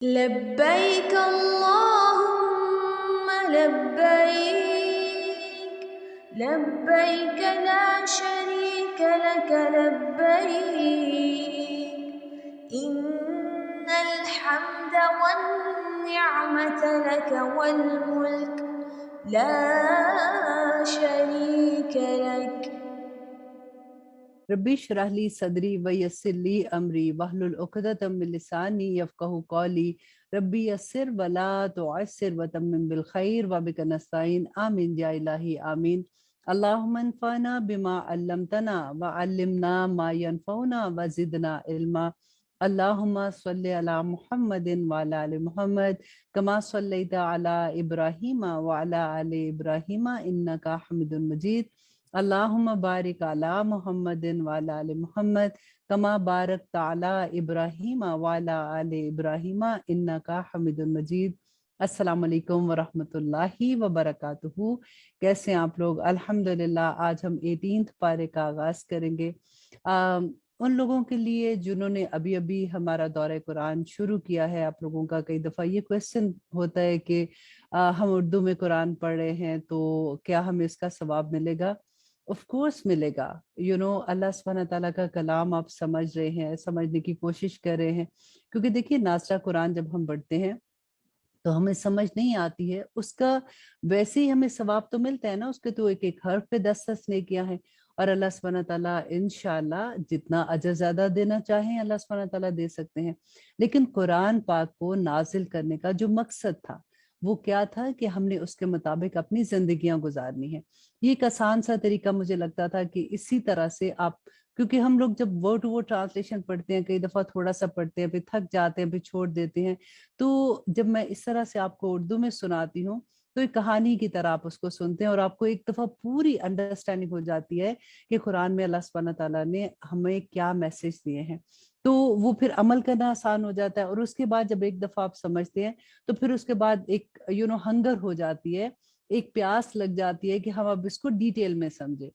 لبيك اللهم لبيك، لبيك لا شريك لك لبيك، إن الحمد والنعمة لك والملك لا شريك لك. रब्बी इश्रह ली सदरी व यस्सिर ली अमरी वहलुल उक़दतम मिन लिसानी यफ़क़हू क़ौली रब्बी यस्सिर वला तुअस्सिर व तम्मिम बिल खैर व बिका नस्तईन आमीन या इलाही आमीन। अल्लाहुम्मा अन्फ़अना बिमा अल्लमतना व अल्लिमना मा यनफ़उना व ज़िदना इल्मा। अल्लाहुम्मा सल्लि अला मुहम्मदिन व अला आलि मुहम्मद कमा सल्लैता अला इब्राहीम व अला आलि इब्राहीम इन्नका हमीदुम मजीद। अल्लाहुम्मा बारिक अला मुहम्मदिन व अला आलि मुहम्मद कमा बारकता अला इब्राहीम व अला आलि इब्राहीम इन्नका हमीदुल मजीद। अस्सलाम वालेकुम व रहमतुल्लाहि व बरकातुहू। कैसे हैं आप लोग? अल्हम्दुलिल्लाह आज हम 18th पारे का आगाज करेंगे। उन लोगों के लिए जिन्होंने अभी अभी हमारा दौरे कुरान शुरू किया है, आप लोगों का कई दफ़ा ये क्वेश्चन होता है कि हम उर्दू में कुरान पढ़ रहे हैं तो क्या हमें इसका सवाब मिलेगा? ऑफ कोर्स मिलेगा। अल्लाह सुब्हानहू तआला का कलाम आप समझ रहे हैं, समझने की कोशिश कर रहे हैं, क्योंकि देखिए नाज़रा कुरान जब हम पढ़ते हैं तो हमें समझ नहीं आती है, उसका वैसे ही हमें सवाब तो मिलता है ना, उसके तो एक एक हर्फ पे 10 नेकियां हैं। और अल्लाह सुब्हानहू तआला इंशाअल्लाह जितना अजर ज्यादा देना चाहें अल्लाह सुब्हानहू तआला दे सकते हैं। लेकिन कुरान पाक को नाजिल करने का जो मकसद था वो क्या था कि हमने उसके मुताबिक अपनी जिंदगियां गुजारनी है। ये एक आसान सा तरीका मुझे लगता था कि इसी तरह से आप, क्योंकि हम लोग जब वर्ड टू वर्ड ट्रांसलेशन पढ़ते हैं कई दफा थोड़ा सा पढ़ते हैं फिर थक जाते हैं फिर छोड़ देते हैं। तो जब मैं इस तरह से आपको उर्दू में सुनाती हूँ तो एक कहानी की तरह आप उसको सुनते हैं और आपको एक दफा पूरी अंडरस्टैंडिंग हो जाती है कि कुरान में अल्लाह सुब्हानहू तआला ने हमें क्या मैसेज दिए हैं। तो वो फिर अमल करना आसान हो जाता है और उसके बाद जब एक दफा आप समझते हैं तो फिर उसके बाद एक हंगर हो जाती है, एक प्यास लग जाती है कि हम अब इसको डिटेल में समझे।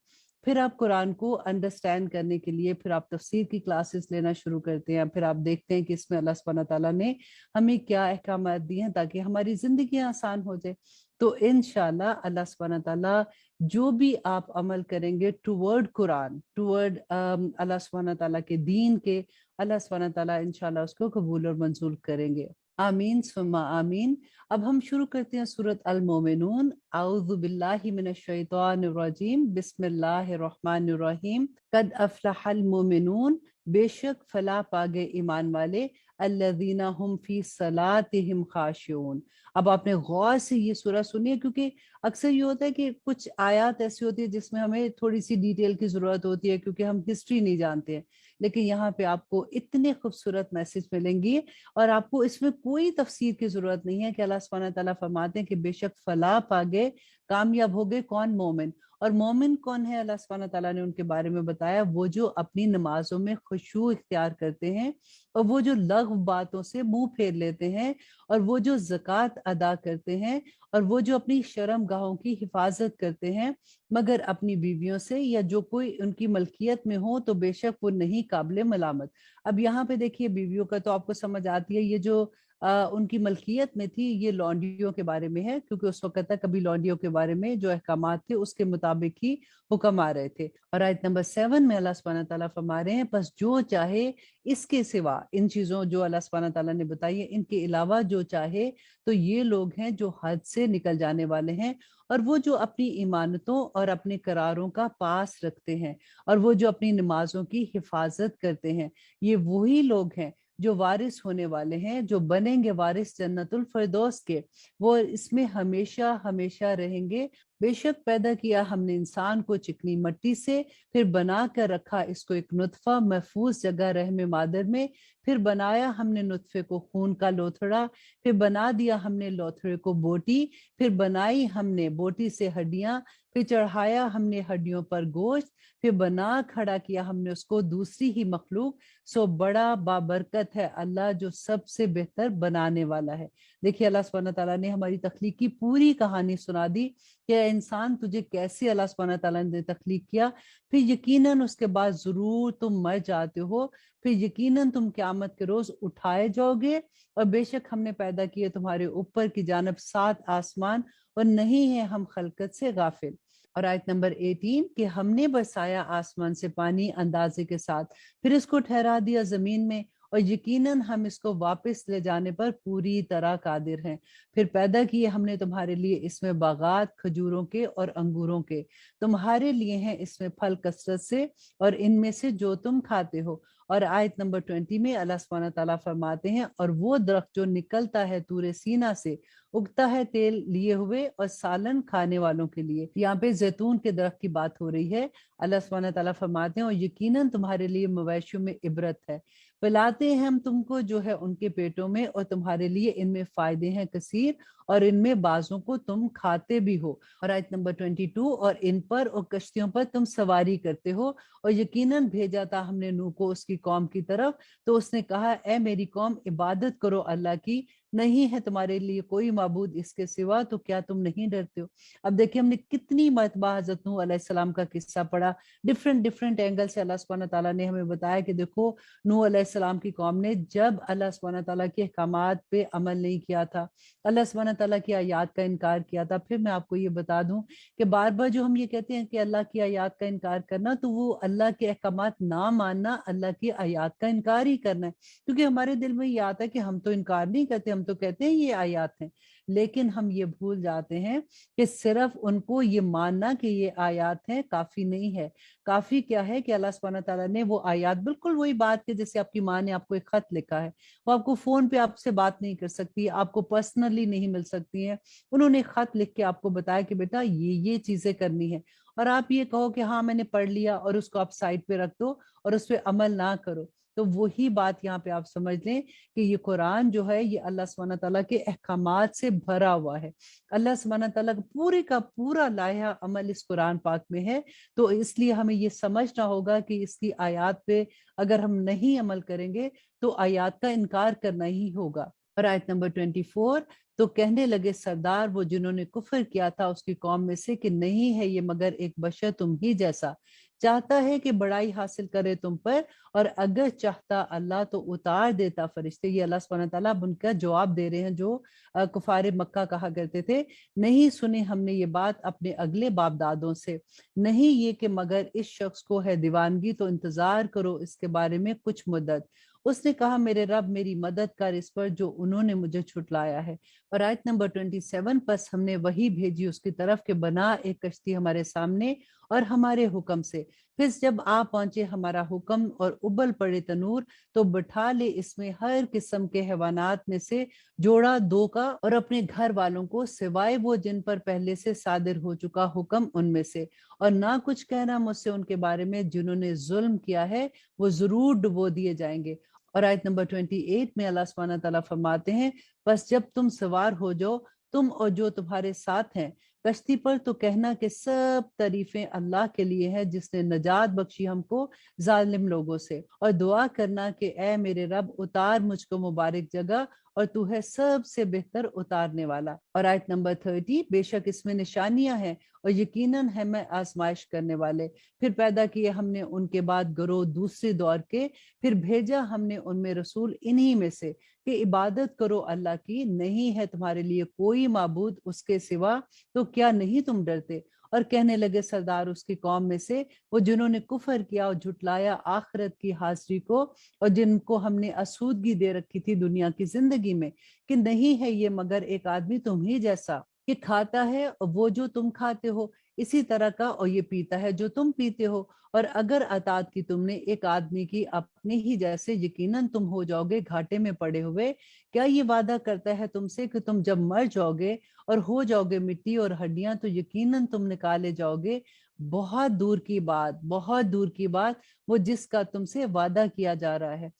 फिर आप कुरान को अंडरस्टैंड करने के लिए फिर आप तफसीर की क्लासेस लेना शुरू करते हैं, फिर आप देखते हैं कि इसमें अल्लाह सुब्हानहू तआला ने हमें क्या अहकाम दिए हैं ताकि हमारी जिंदगी आसान हो जाए। तो इंशाल्लाह अल्लाह सुब्हानहू तआला जो भी आप अमल करेंगे टुवर्ड कुरान, टुवर्ड अल्लाह सुब्हानहू तआला के दीन के, अल्लाह सुब्हानहू तआला इंशाल्लाह उसको कबूल और मंजूर करेंगे। आमीन सुम्मा आमीन। अब हम शुरू करते हैं सूरत अल मोमिनून। आऊज़ु बिल्लाहि मिनश शैतानिर रजीम, बिस्मिल्लाहिर रहमानिर रहीम। कद अफ्लहल मोमिनून, बेशक फला पागे ईमान वाले, अल्लज़ीना हुम फी सलातिहिम खाशिऊन। अब आपने गौर से ये सूरह सुनिए, क्योंकि अक्सर ये होता है कि कुछ आयत ऐसी होती है जिसमें हमें थोड़ी सी डिटेल की जरूरत होती है क्योंकि हम हिस्ट्री नहीं जानते हैं, लेकिन यहाँ पे आपको इतने खूबसूरत मैसेज मिलेंगी और आपको इसमें कोई तफसीर की जरूरत नहीं है कि अल्लाह सुब्हानहू तआला फरमाते हैं कि बेशक फलाह पा गए, कामयाब हो गए कौन? मोमिन। और मोमिन कौन है? अल्लाह सुब्हानहू तआला ने उनके बारे में बताया, वो जो अपनी नमाजों में खुशू इख्तियार करते हैं और वो जो लग़व बातों से मुंह फेर लेते हैं और वो जो ज़कात अदा करते हैं और वो जो अपनी शर्म गाहों की हिफाजत करते हैं, मगर अपनी बीवियों से या जो कोई उनकी मलकियत में हो तो बेशक वो नहीं काबिल मलामत। अब यहाँ पे देखिए बीवियों का तो आपको समझ आती है, ये जो उनकी मलकियत में थी ये लॉन्डियों के बारे में है, क्योंकि उस वक्त तक कभी लॉन्डियों के बारे में जो अहकामात थे उसके मुताबिक ही हुक्म आ रहे थे। और आयत नंबर 7 में अल्लाह सुब्हानहू तआला फरमा रहे हैं, बस जो चाहे इसके सिवा, इन चीजों जो अल्लाह सुब्हानहू तआला ने बताई है इनके अलावा जो चाहे, तो ये लोग हैं जो हद से निकल जाने वाले हैं। और वो जो अपनी इमानतों और अपने करारों का पास रखते हैं और वो जो अपनी नमाजों की हिफाजत करते हैं, ये वही लोग हैं जो वारिस होने वाले हैं, जो बनेंगे वारिस जन्नतुल फिरदौस के, वो इसमें हमेशा हमेशा रहेंगे। बेशक पैदा किया हमने इंसान को चिकनी मिट्टी से, फिर बना कर रखा इसको एक नुत्फा महफूज जगह रहमे मादर में, फिर बनाया हमने नुत्फे को खून का लोथड़ा, फिर बना दिया हमने लोथड़े को बोटी, फिर बनाई हमने बोटी से हड्डियां, फिर चढ़ाया हमने हड्डियों पर गोश्त, फिर बना खड़ा किया हमने उसको दूसरी ही मखलूक। सो बड़ा बाबरकत है अल्लाह जो सबसे बेहतर बनाने वाला है। देखिए अल्लाह सुब्हानहू तआला ने हमारी तख्लीक की पूरी कहानी सुना दी कि ए इंसान, तुझे कैसे अल्लाह सुब्हानहू तआला ने तख्लीक किया, फिर यकीनन उसके बाद जरूर तुम मर जाते हो, फिर यकीनन तुम क़यामत के रोज उठाए जाओगे, और बेशक हमने पैदा किए तुम्हारे ऊपर की जानब 7 आसमान, और नहीं है हम खलकत से गाफिल। और आयत नंबर 18 कि हमने बरसाया आसमान से पानी अंदाजे के साथ, फिर इसको ठहरा दिया जमीन में, और यकीनन हम इसको वापस ले जाने पर पूरी तरह कादिर हैं। फिर पैदा किए हमने तुम्हारे लिए इसमें बागात खजूरों के और अंगूरों के, तुम्हारे लिए हैं इसमें फल कसरत से, और इनमें से जो तुम खाते हो। और आयत नंबर 20 में अल्लाह सुब्हानहू तआला फरमाते हैं, और वो दरख्त जो निकलता है तूरे सीना से, उगता है तेल लिए हुए और सालन खाने वालों के लिए। यहाँ पे जैतून के दरख्त की बात हो रही है। अल्लाह सुब्हानहू तआला फरमाते हैं, और यकीनन तुम्हारे लिए मवेशियों में इबरत है, पिलाते हैं हम तुमको जो है उनके पेटों में, और तुम्हारे लिए इनमें फायदे हैं कसीर, और इनमें बाजों को तुम खाते भी हो। और आयत नंबर 22, और इन पर और कश्तियों पर तुम सवारी करते हो, और यकीनन भेजा था हमने नूह को उसकी कौम की तरफ, तो उसने कहा, ए मेरी कौम, इबादत करो अल्लाह की, नहीं है तुम्हारे लिए कोई माबूद इसके सिवा, तो क्या तुम नहीं डरते हो। अब देखिए हमने कितनी मरतबा हजरत नूह अलैहिस्सलाम का किस्सा पढ़ा, डिफरेंट डिफरेंट एंगल से अल्लाह सुब्हानहू तआला ने हमें बताया कि देखो नूह अलैहिस्सलाम की कौम ने जब अल्लाह सुब्हानहू तआला के अहकामात पे अमल नहीं किया था, अल्लाह सुब्हानहू तआला की आयात का इनकार किया था। फिर मैं आपको ये बता दूं कि बार बार जो हम ये कहते हैं कि अल्लाह की आयात का इनकार करना, तो वो अल्लाह के अहकामात ना मानना अल्लाह की आयात का इनकार ही करना है। क्योंकि हमारे दिल में ये आता है कि हम तो इनकार नहीं करते, हम तो कहते हैं ये आयात हैं, लेकिन हम ये भूल जाते हैं कि सिर्फ उनको ये मानना कि ये आयात हैं काफी नहीं है। काफी क्या है कि अल्लाह सुब्हानहू तआला ने वो आयात, बिल्कुल वही बात है जैसे आपकी माँ ने आपको एक खत लिखा है, वो आपको फोन पे आपसे बात नहीं कर सकती, आपको पर्सनली नहीं मिल सकती है, उन्होंने खत लिख के आपको बताया कि बेटा ये चीजें करनी है, और आप ये कहो कि हाँ मैंने पढ़ लिया, और उसको आप साइड पे रख दो और उस पर अमल ना करो। तो वही बात यहाँ पे आप समझ लें कि ये कुरान जो है ये अल्लाह सुब्हानहू तआला के अहकामात से भरा हुआ है। अल्लाह सुब्हानहू तआला पूरे का पूरा लाया अमल इस कुरान पाक में है। तो इसलिए हमें ये समझना होगा कि इसकी आयत पे अगर हम नहीं अमल करेंगे तो आयत का इनकार करना ही होगा। और आयत नंबर 24, तो कहने लगे सरदार वो जिन्होंने कुफर किया था उसकी कौम में से कि नहीं है ये मगर एक बशर तुम ही जैसा, चाहता है कि बड़ाई हासिल करे तुम पर, और अगर चाहता अल्लाह तो उतार देता फरिश्ते। ये अल्लाह सुब्हानहू तआला उनका जवाब दे रहे हैं जो कुफारे मक्का कहा करते थे, नहीं सुनी हमने ये बात अपने अगले बाप दादों से, नहीं ये कि मगर इस शख्स को है दीवानगी, तो इंतजार करो इसके बारे में कुछ मुद्दत। उसने कहा मेरे रब मेरी मदद कर इस पर जो उन्होंने मुझे छुटलाया है। और आयत नंबर 27, बस हमने वही भेजी उसकी तरफ के बना एक कश्ती हमारे सामने और हमारे हुक्म से, फिर जब आ पहुंचे हमारा हुक्म और उबल पड़े तनूर, तो बिठा ले इसमें हर किस्म के हैवानात में से जोड़ा दो का, और अपने घर वालों को सिवाय वो जिन पर पहले से सादिर हो चुका हुक्म उनमें से, और ना कुछ कहना मुझसे उनके बारे में जिन्होंने जुल्म किया है, वो जरूर डुबो दिए जाएंगे। और आयत नंबर 28 में अल्लाह सुब्हानहू तआला फरमाते हैं, बस जब तुम सवार हो जाओ तुम और जो तुम्हारे साथ हैं कश्ती पर, तो कहना कि सब तारीफें अल्लाह के लिए है जिसने नजात बख्शी हमको जालिम लोगों से, और दुआ करना कि ए मेरे रब उतार मुझको मुबारक जगह, और तू है सबसे बेहतर उतारने वाला। और आयत नंबर 30, बेशक इसमें निशानियां हैं और यकीनन है मैं आजमाइश करने वाले। फिर पैदा किए हमने उनके बाद गरोह दूसरे दौर के, फिर भेजा हमने उनमें रसूल इन्हीं में से कि इबादत करो अल्लाह की, नहीं है तुम्हारे लिए कोई माबूद उसके सिवा, तो क्या नहीं तुम डरते। और कहने लगे सरदार उसकी कौम में से वो जिन्होंने कुफर किया और झुटलाया आखिरत की हाजिरी को, और जिनको हमने आसूदगी दे रखी थी दुनिया की जिंदगी में, कि नहीं है ये मगर एक आदमी तुम ही जैसा, कि खाता है और वो जो तुम खाते हो इसी तरह का, और ये पीता है जो तुम पीते हो, और अगर अतात की तुमने एक आदमी की अपने ही जैसे, यकीनन तुम हो जाओगे घाटे में पड़े हुए। क्या ये वादा करता है तुमसे कि तुम जब मर जाओगे और हो जाओगे मिट्टी और हड्डियां, तो यकीनन तुम निकाले जाओगे। बहुत दूर की बात, बहुत दूर की बात, वो जिसका तुमसे वादा किया जा रहा है।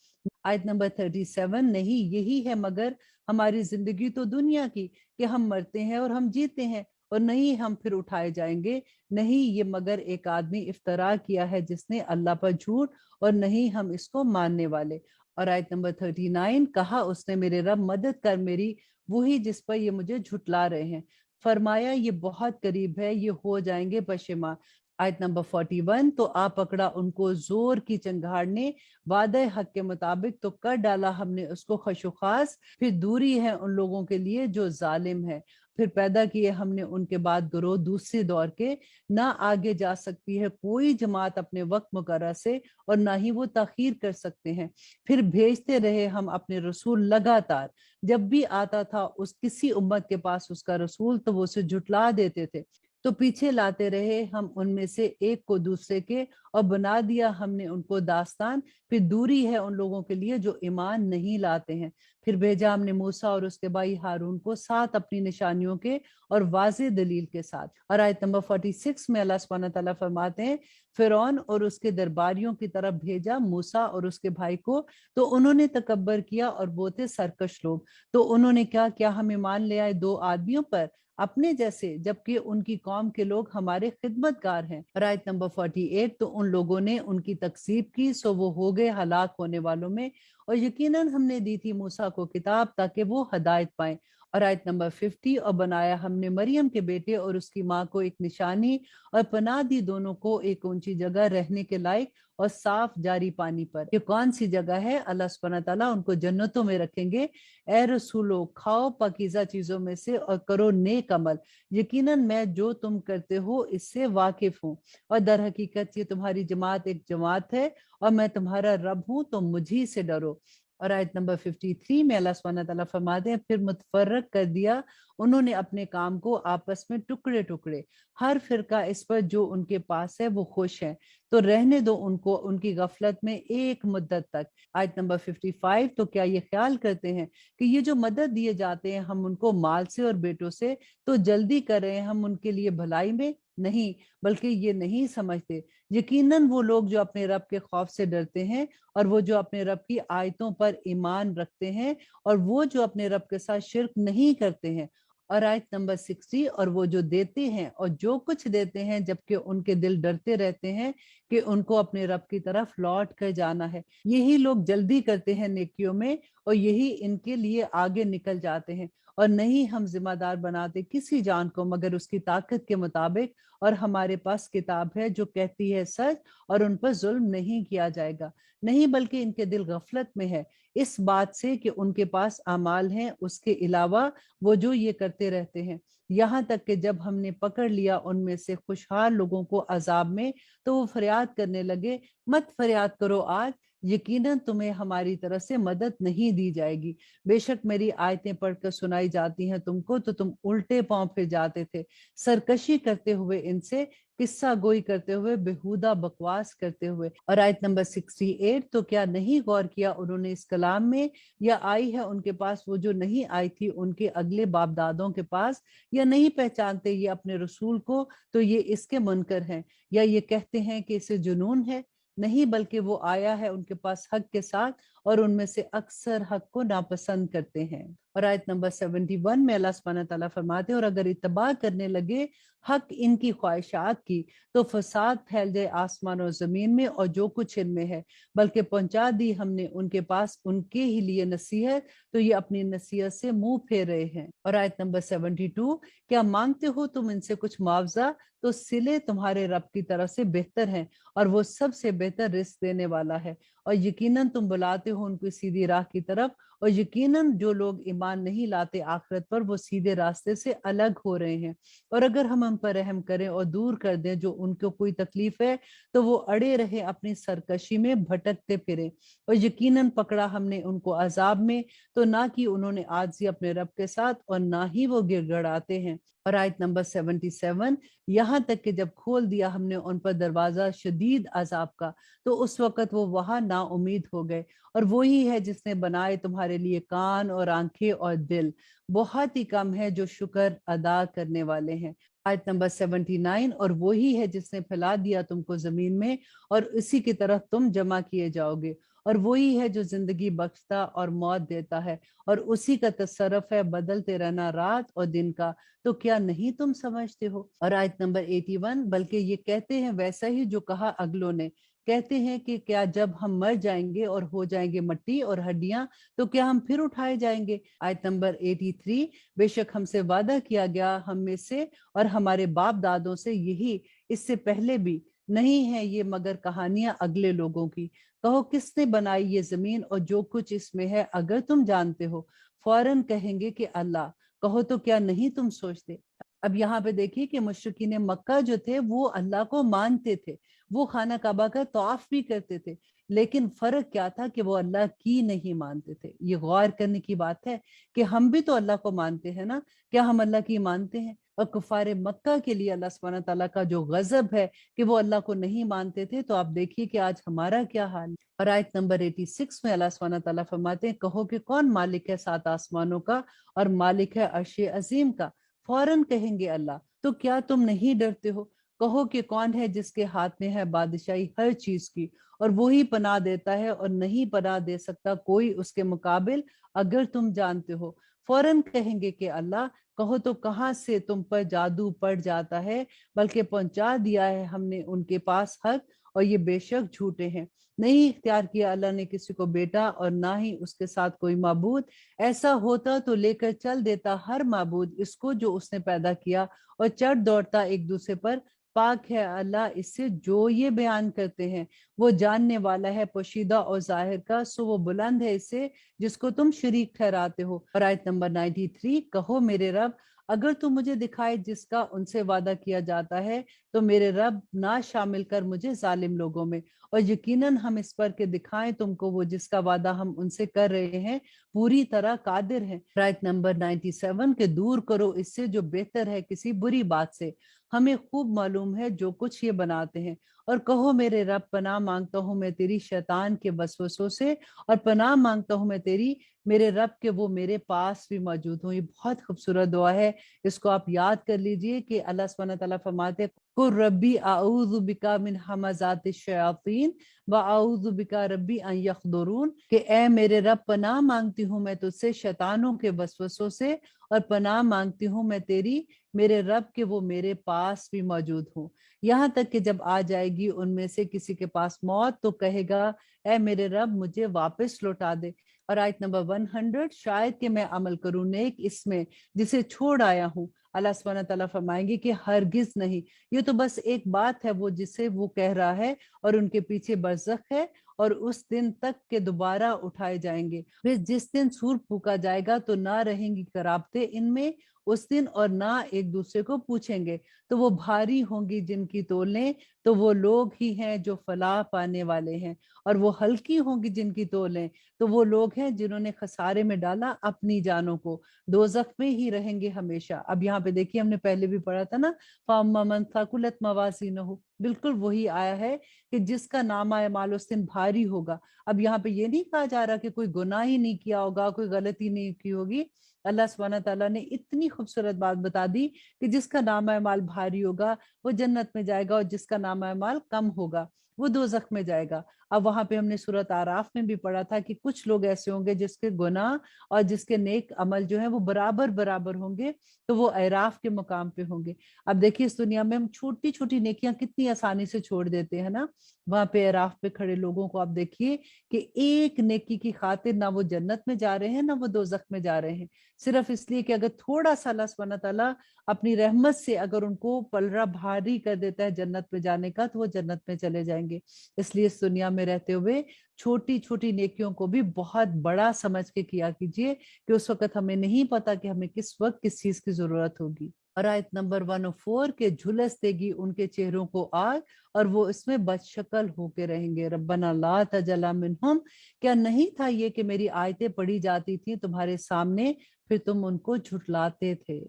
आयत नंबर 37, नहीं यही है मगर हमारी जिंदगी तो दुनिया की, कि हम मरते हैं और हम जीते हैं, और नहीं हम फिर उठाए जाएंगे, नहीं ये मगर एक आदमी इफ्तरा किया है जिसने अल्लाह पर झूठ, और नहीं हम इसको मानने वाले। और आयत नंबर 39, कहा उसने मेरे रब मदद कर मेरी, वही जिस पर ये मुझे झुटला रहे हैं। फरमाया ये बहुत करीब है, ये हो जाएंगे पशेमा। आयत नंबर 41, तो आ पकड़ा उनको जोर की चंगाड़ ने वादे हक के मुताबिक, तो कर डाला हमने उसको खशुखास, फिर दूरी है उन लोगों के लिए जो जालिम है। फिर पैदा किए हमने उनके बाद गिरोह दूसरे दौर के, ना आगे जा सकती है कोई जमात अपने वक्त मुकर्रर से, और ना ही वो ताखीर कर सकते हैं। फिर भेजते रहे हम अपने रसूल लगातार, जब भी आता था उस किसी उम्मत के पास उसका रसूल तो वो उसे झुटला देते थे। तो पीछे लाते रहे हम उनमें से एक को दूसरे के, और बना दिया हमने उनको दास्तान। फिर दूरी है उन लोगों के लिए जो ईमान नहीं लाते हैं। फिर भेजा हमने मूसा और उसके भाई हारून को साथ अपनी निशानियों के और वाज़ेह दलील के साथ। और आयत नंबर 46 में अल्लाह सुब्हानहू तआला फरमाते हैं, फिरौन और उसके दरबारियों की तरफ भेजा मूसा और उसके भाई को, तो उन्होंने तकब्बर किया और वो थे सरकश लोग। तो उन्होंने क्या हम ईमान ले आए दो आदमियों पर अपने जैसे, जबकि उनकी कौम के लोग हमारे खिदमतगार हैं। आयत नंबर 48, तो उन लोगों ने उनकी तकसीब की, सो वो हो गए हलाक होने वालों में। और यकीनन हमने दी थी मूसा को किताब ताकि वो हदायत पाएं। और आयत नंबर 50, और बनाया हमने मरियम के बेटे और उसकी माँ को एक निशानी, और पनाह दी दोनों को एक ऊंची जगह रहने के लायक और साफ जारी पानी पर। ये कौन सी जगह है? अल्लाह सुब्हानहू तआला उनको जन्नतों में रखेंगे। ए रसूलो, खाओ पाकीज़ा चीजों में से और करो नेक अमल, यकीनन मैं जो तुम करते हो इससे वाकिफ हूँ। और दर हकीकत ये तुम्हारी जमात एक जमात है, और मैं तुम्हारा रब हूँ, तो मुझी से डरो। और आयत नंबर 53 में अल्लाह सुब्हानहू तआला फरमाते हैं, फिर मुतफर्रक कर दिया उन्होंने अपने काम को आपस में टुकड़े टुकड़े, हर फिरका इस पर जो उनके पास है वो खुश है, तो रहने दो उनको उनकी गफलत में एक मुद्दत तक। आयत नंबर 55, तो क्या ये ख्याल करते हैं कि ये जो मदद दिए जाते हैं हम उनको माल से और बेटों से, तो जल्दी कर रहे हैं हम उनके लिए भलाई में? नहीं, बल्कि ये नहीं समझते। यकीनन वो लोग जो अपने रब के खौफ से डरते हैं, और वो जो अपने रब की आयतों पर ईमान रखते हैं, और वो जो अपने रब के साथ शिर्क नहीं करते हैं। और आयत नंबर 60, और वो जो देते हैं और जो कुछ देते हैं जबकि उनके दिल डरते रहते हैं कि उनको अपने रब की तरफ लौट कर जाना है, यही लोग जल्दी करते हैं नेकियों में, और यही इनके लिए आगे निकल जाते हैं। और नहीं हम जिम्मेदार बनाते किसी जान को मगर उसकी ताकत के मुताबिक, और हमारे पास किताब है जो कहती है सच, और उन पर जुल्म नहीं किया जाएगा। नहीं, बल्कि इनके दिल गफलत में है इस बात से कि उनके पास अमाल हैं उसके अलावा वो जो ये करते रहते हैं। यहाँ तक कि जब हमने पकड़ लिया उनमें से खुशहाल लोगों को अजाब में, तो वो फरियाद करने लगे, मत फरियाद करो आज, यकीनन तुम्हें हमारी तरफ से मदद नहीं दी जाएगी। बेशक मेरी आयतें पढ़कर सुनाई जाती हैं तुमको तो तुम उल्टे पांव फिर जाते थे, सरकशी करते हुए इनसे, किस्सा गोई करते हुए, बेहुदा बकवास करते हुए। और आयत नंबर 68, तो क्या नहीं गौर किया उन्होंने इस कलाम में, या आई है उनके पास वो जो नहीं आई थी उनके अगले बाप दादों के पास, या नहीं पहचानते ये अपने रसूल को, तो ये इसके मुनकर हैं, या ये कहते हैं कि इसे जुनून है? नहीं, बल्कि वो आया है उनके पास हक के साथ, और उनमें से अक्सर हक को नापसंद करते हैं। और आयत नंबर 71 में अल्लाह सुब्हानहू तआला फरमाते हैं, और अगर इत्तबा करने लगे हक इनकी ख्वाहिशात की, तो फसाद फैल जाए आसमान और जमीन में और जो कुछ इनमें है, बल्कि पहुंचा दी हमने उनके पास उनके ही लिए नसीहत, तो ये अपनी नसीहत से मुंह फेर रहे हैं। और आयत नंबर 72, क्या मांगते हो तुम इनसे कुछ मुआवजा, तो सिले तुम्हारे रब की तरफ से बेहतर हैं, और वो सबसे बेहतर रिस्क देने वाला है। और यकीनन तुम बुलाते हो उनको सीधी राह की तरफ, और यकीनन जो लोग ईमान नहीं लाते आखिरत पर वो सीधे रास्ते से अलग हो रहे हैं। और अगर हम उन पर रहम करें और दूर कर दें जो उनको कोई तकलीफ है, तो वो अड़े रहे अपनी सरकशी में भटकते फिरे। और यकीनन पकड़ा हमने उनको अजाब में, तो ना कि उन्होंने आजिज़ी अपने रब के साथ, और ना ही वो गिड़गड़ाते हैं। और आयत नंबर 77, यहाँ तक कि जब खोल दिया हमने उन पर दरवाजा शदीद अजाब का, तो उस वक्त वो वहां ना उम्मीद हो गए। और वही है जिसने बनाए तुम्हारे लिए कान और आंखें और दिल, बहुत ही कम है जो शुक्र अदा करने वाले हैं। आयत नंबर 79, और वही है जिसने फैला दिया तुमको जमीन में, और इसी की तरफ तुम जमा किए जाओगे। और वही है जो जिंदगी बख्शता और मौत देता है, और उसी का तसरफ है बदलते रहना रात और दिन का, तो क्या नहीं तुम समझते हो? और आयत नंबर 81, बल्कि ये कहते हैं वैसा ही जो कहा अगलों ने, कहते हैं कि क्या जब हम मर जाएंगे और हो जाएंगे मट्टी और हड्डियां तो क्या हम फिर उठाए जाएंगे। आयत नंबर 83, बेशक हमसे वादा किया गया हम में से और हमारे बाप दादों से यही इससे पहले भी, नहीं है ये मगर कहानियां अगले लोगों की। कहो किसने बनाई ये जमीन और जो कुछ इसमें है, अगर तुम जानते हो। फौरन कहेंगे कि अल्लाह। कहो तो क्या नहीं तुम सोचते। अब यहाँ पे देखिए कि मुशरिकीन मक्का जो थे वो अल्लाह को मानते थे, वो खाना काबा का तवाफ भी करते थे, लेकिन फर्क क्या था कि वो अल्लाह की नहीं मानते थे। ये गौर करने की बात है कि हम भी तो अल्लाह को मानते हैं ना, क्या हम अल्लाह की मानते हैं। और कुफारे मक्का के लिए अल्लाह सुब्हानहू तआला का जो गजब है कि वो अल्लाह को नहीं मानते थे, तो आप देखिए कि आज हमारा क्या हाल है। और आयत नंबर 86 में अल्लाह सुब्हानहू तआला फरमाते हैं, कहो कि कौन मालिक है 7 आसमानों का और मालिक है अर्श अजीम का। फौरन कहेंगे अल्लाह। तो क्या तुम नहीं डरते हो। कहो कि कौन है जिसके हाथ में है बादशाही हर चीज की, और वही पनाह देता है और नहीं पनाह दे सकता कोई उसके मुकाबिल, अगर तुम जानते हो। फौरन कहेंगे कि अल्लाह। कहो तो कहाँ से तुम पर जादू पड़ जाता है, बल्कि पहुंचा दिया है हमने उनके पास हक, और ये बेशक झूठे हैं। नहीं इख्तियार किया अल्लाह ने किसी को बेटा और ना ही उसके साथ कोई माबूद। ऐसा होता तो लेकर चल देता हर माबूद इसको जो उसने पैदा किया, और चढ़ दौड़ता एक दूसरे पर। पाक है अल्लाह इससे जो ये बयान करते हैं, वो जानने वाला है पोशीदा और जाहिर का, सो वो बुलंद है इससे जिसको तुम शरीक ठहराते हो। और आयत नंबर 93, कहो मेरे रब, अगर तू मुझे दिखाए जिसका उनसे वादा किया जाता है, तो मेरे रब ना शामिल कर मुझे जालिम लोगों में, और यकीनन हम इस पर के दिखाएं तुमको वो जिसका वादा हम उनसे कर रहे हैं पूरी तरह कादिर है। आयत नंबर 97 के दूर करो इससे जो बेहतर है किसी बुरी बात से, हमें खूब मालूम है जो कुछ ये बनाते हैं। और कहो मेरे रब, पनाह मांगता हूँ मैं तेरी शैतान के वसवसों से, और पनाह मांगता हूँ मैं तेरी मेरे रब के वो मेरे पास भी मौजूद हो। ये बहुत खूबसूरत दुआ है, इसको आप याद कर लीजिए कि अल्लाह सुब्हानहू तआला फरमाते कुर रब्बी आऊज़ु बिका मिन हमाज़ातिश शयातीन व आऊज़ु बिका रब्बी अन यहज़ुरून, कि ए मेरे रब पनाह मांगती हूँ मैं तुझसे शैतानों के वसवसों से, और पनाह मांगती हूँ मैं तेरी मेरे रब के वो मेरे पास भी मौजूद हो। यहाँ तक कि जब आ जाएगी उनमें से किसी के पास मौत, तो कहेगा ए मेरे रब मुझे वापस लौटा दे। और आयत नंबर 100, शायद कि मैं अमल करूं नेक इसमें जिसे छोड़ आया हूँ। अल्लाह सुब्हानहू तआला फरमाएंगे कि हरगिज नहीं, ये तो बस एक बात है वो जिसे वो कह रहा है, और उनके पीछे बरज़ख है, और उस दिन तक के दोबारा उठाए जाएंगे। फिर जिस दिन सूर फूका जाएगा तो ना रहेंगी कराबते इनमें उस दिन, और ना एक दूसरे को पूछेंगे। तो वो भारी होंगी जिनकी तोलें, तो वो लोग ही हैं जो फलाह पाने वाले हैं। और वो हल्की होंगी जिनकी तोलें, तो वो लोग हैं जिन्होंने खसारे में डाला अपनी जानों को, दोज़ख में ही रहेंगे हमेशा। अब यहाँ पे देखिए हमने पहले भी पढ़ा था ना, फाम्मा मन थकुलत मवाज़ीनुहु, बिल्कुल वही आया है कि जिसका नामा अमाल उस दिन भारी होगा। अब यहाँ पे ये नहीं कहा जा रहा कि कोई गुनाह ही नहीं किया होगा, कोई गलती नहीं की होगी। अल्लाह सुब्हानहू तआला ने इतनी खूबसूरत बात बता दी कि जिसका नामा अमाल भारी होगा वो जन्नत में जाएगा, और जिसका नामा अमाल कम होगा वो दोज़ख में जाएगा। अब वहां पे हमने सूरत आराफ में भी पढ़ा था कि कुछ लोग ऐसे होंगे जिसके गुनाह और जिसके नेक अमल जो है वो बराबर बराबर होंगे, तो वो अराफ के मुकाम पे होंगे। अब देखिए इस दुनिया में हम छोटी छोटी नेकियां कितनी आसानी से छोड़ देते हैं ना, वहां पे अराफ पे खड़े लोगों को आप देखिए कि एक नेकी की खातिर ना वो जन्नत में जा रहे हैं ना वो दोज़ख में जा रहे हैं, सिर्फ इसलिए कि अगर थोड़ा सा अल्लाह सुब्हानहू तआला अपनी रहमत से अगर उनको पलड़ा भारी कर देता है जन्नत में जाने का, तो वो जन्नत में चले जाएंगे। इसलिए इस दुनिया में रहते हुए छोटी छोटी नेकियों को भी बहुत बड़ा समझ के किया कीजिए, कि उस वक्त हमें नहीं पता कि हमें किस वक्त किस चीज की जरूरत होगी। और आयत नंबर 104 के झुलस देगी उनके चेहरों को आग, और वो इसमें बदशक्ल होके रहेंगे। रब्बना ला तजला मिनहुम, क्या नहीं था ये कि मेरी आयतें पढ़ी जाती थी तुम्हारे सामने, फिर तुम उनको झुठलाते थे।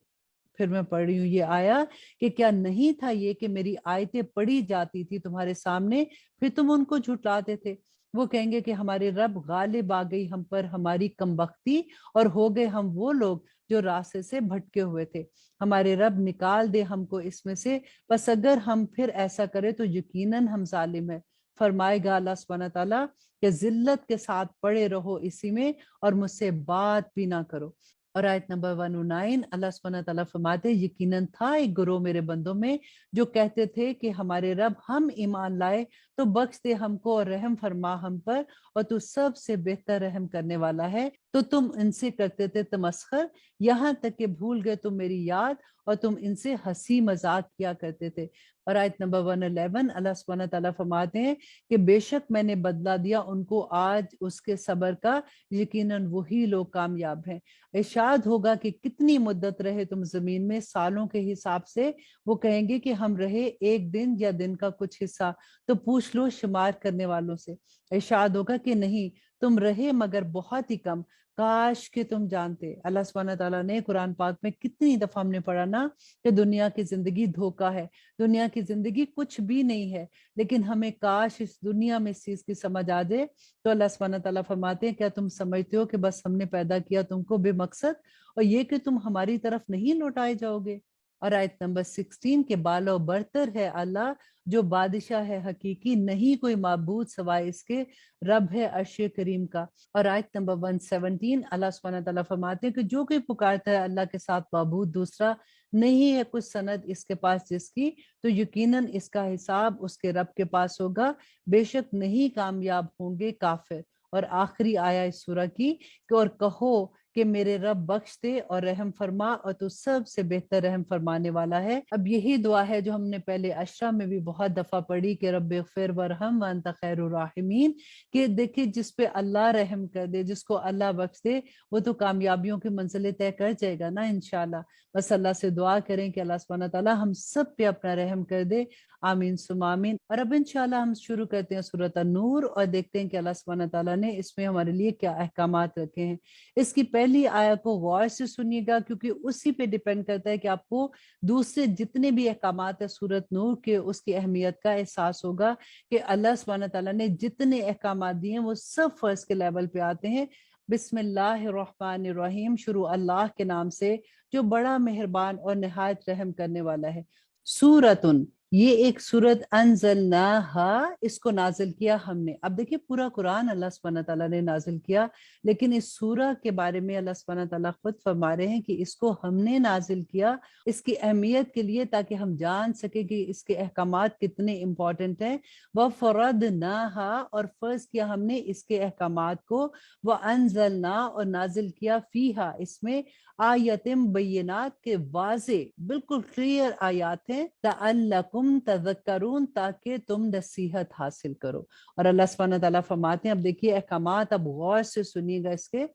फिर मैं पढ़ रही हूँ ये आया कि क्या नहीं था ये कि मेरी आयतें पढ़ी जाती थी तुम्हारे सामने, फिर तुम उनको झुठलाते थे। वो कहेंगे कि हमारे रब गालिब आ गई हम पर हमारी कमबख्ती, और हो गए हम वो लोग जो रास्ते से भटके हुए थे। हमारे रब निकाल दे हमको इसमें से, बस अगर हम फिर ऐसा करें तो यकीनन हम जालिम है। फरमाएगा अल्लाह सुब्हानहू तआला कि जिल्लत के साथ पड़े रहो इसी में, और मुझसे बात भी ना करो। और आयत नंबर 109 अल्लाह सुब्हानहू तआला फरमाते हैं, यकीनन था एक गिरोह मेरे बंदों में जो कहते थे कि हमारे रब हम ईमान लाए तो बख्श दे हमको और रहम फरमा हम पर, और तू सबसे बेहतर रहम करने वाला है। तो तुम इनसे करते थे तमस्खर, यहाँ तक कि भूल गए तुम मेरी याद और तुम इनसे हंसी मजाक किया करते थे। और आयत नंबर 111 अल्लाह सुब्हानहू तआला फरमाते हैं कि बेशक मैंने बदला दिया उनको आज उसके सब्र का, यकीनन वही लोग कामयाब हैं। इरशाद होगा कि कितनी मुद्दत रहे तुम जमीन में, सालों के हिसाब से वो कहेंगे कि हम रहे एक दिन या दिन का कुछ हिस्सा, तो पूछ लो शुमार करने वालों से। इरशाद होगा कि नहीं, तुम रहे मगर बहुत ही कम, काश कि तुम जानते। अल्लाह सुब्हानहू तआला ने कुरान पाक में कितनी दफा हमने पढ़ा ना कि दुनिया की जिंदगी धोखा है, दुनिया की जिंदगी कुछ भी नहीं है, लेकिन हमें काश इस दुनिया में इस चीज की समझ आ जाए। तो अल्लाह सुब्हानहू तआला फरमाते हैं, क्या तुम समझते हो कि बस हमने पैदा किया तुमको बेमकसद, और ये कि तुम हमारी तरफ नहीं लौटाए जाओगे। और आयत नंबर 16 के बालो बरतर है अल्लाह जो बादशाह है हकीकी, नहीं कोई माबूद सवाए इसके, रब है अर्श करीम का। और आयत नंबर 117 अल्लाह सुब्हानहू तआला फरमाते हैं कि जो कोई पुकारता है अल्लाह के साथ माबूद दूसरा, नहीं है कुछ सनद इसके पास जिसकी, तो यकीनन इसका हिसाब उसके रब के पास होगा, बेशक नहीं कामयाब होंगे काफिर। और आखिरी आया इस सूरह की कि और कहो कि मेरे रब बख्श दे और रहम फरमा, और तू सबसे बेहतर रहम फरमाने वाला है। अब यही दुआ है जो हमने पहले अशरा में भी बहुत दफा पढ़ी कि रब इग़फिर वरहम व अंत खैरुर राहिमीन, कि देखिए जिस पे अल्लाह रहम कर दे, जिसको अल्लाह बख्श दे, वो तो कामयाबियों की मंजिलें तय कर जाएगा ना इंशाल्लाह। बस अल्लाह से दुआ करें कि अल्लाह सुब्हानहू तआला हम सब पे अपना रहम कर दे, आमीन सुम्मा आमीन। और अब इंशाल्लाह हम शुरू करते हैं सूरत अन-नूर और देखते हैं कि अल्लाह सुब्हानहू तआला ने इसमें हमारे लिए क्या अहकामात रखे हैं। इसकी पहली आयत को गौर से सुनिएगा, क्योंकि उसी पे डिपेंड करता है कि आपको दूसरे जितने भी अहकामात है सूरत नूर के, उसकी अहमियत का एहसास होगा कि अल्लाह सुब्हानहू तआला ने जितने अहकामात दिए हैं वो सब फर्ज के लेवल पे आते हैं। बिस्मिल्लाहिर्रहमानिर्रहीम, शुरू अल्लाह के नाम से जो बड़ा मेहरबान और निहायत रहम करने वाला है। सूरतुन, ये एक सूरत, अंज़लनाहा, इसको नाजिल किया हमने। अब देखिए पूरा कुरान अल्लाह सुब्हानहू तआला ने नाजिल किया, लेकिन इस सूरह के बारे में अल्लाह सुब्हानहू तआला खुद फरमा रहे हैं कि इसको हमने नाजिल किया इसकी अहमियत के लिए, ताकि हम जान सके कि इसके अहकामात कितने इम्पोर्टेंट हैं। व फरदनाहा, और फर्ज किया हमने इसके अहकामात को, व अंज़लना, और नाजिल किया फीहा, इसमें आयतिम बैयिनात के वाज़े बिल्कुल क्लियर आयात हैं, लअल्लकुम तज़क्करून, ताकि तुम नसीहत हासिल करो। और अल्लाह सुब्हानहू तआला फरमाते हैं, अब देखिए अहकामात, अब गौर से सुनिएगा इसके।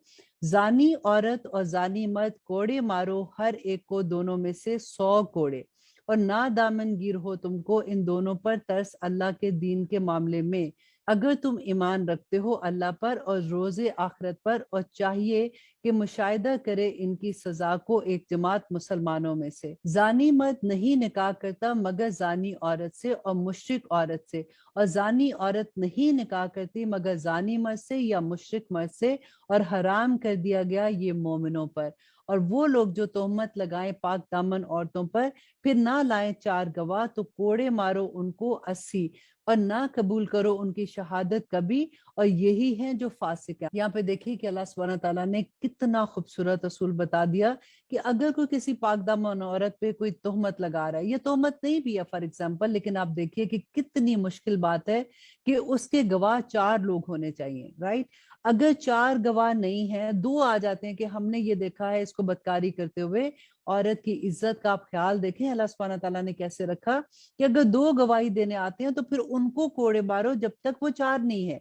जानी औरत और जानी मर्द कोड़े मारो हर एक को दोनों में से 100 कोड़े, और ना दामनगीर हो तुमको इन दोनों पर तरस अल्लाह के दीन के मामले में, अगर तुम ईमान रखते हो अल्लाह पर और रोजे आखिरत पर, और चाहिए कि मुशाहिदा करे इनकी सजा को एक जमात मुसलमानों में से। जानी मर्द नहीं निकाह करता मगर जानी औरत से और मुशरिक औरत से, और जानी औरत नहीं निकाह करती मगर जानी मर्द से या मुशरिक मर्द से, और हराम कर दिया गया ये मोमिनों पर। और वो लोग जो तोहमत लगाएं पाक दामन औरतों पर, फिर ना लाएं 4 गवाह, तो कोड़े मारो उनको 80, और ना कबूल करो उनकी शहादत कभी, और यही है जो फासिक है। यहाँ पे देखिए कि अल्लाह सुब्हानहू तआला ने कितना खूबसूरत असूल बता दिया कि अगर कोई किसी पाकदामन औरत पे कोई तोहमत लगा रहा है, ये तोहमत नहीं भी है फॉर एग्जाम्पल, लेकिन आप देखिए कि कितनी मुश्किल बात है कि उसके गवाह 4 लोग होने चाहिए, राइट। अगर 4 गवाह नहीं है, 2 आ जाते हैं कि हमने ये देखा है इसको बदकारी करते हुए, औरत की इज्जत का आप ख्याल देखें अल्लाह सुब्हानहू तआला ने कैसे रखा कि अगर 2 गवाही देने आते हैं तो फिर उनको कोड़े मारो जब तक वो 4 नहीं है,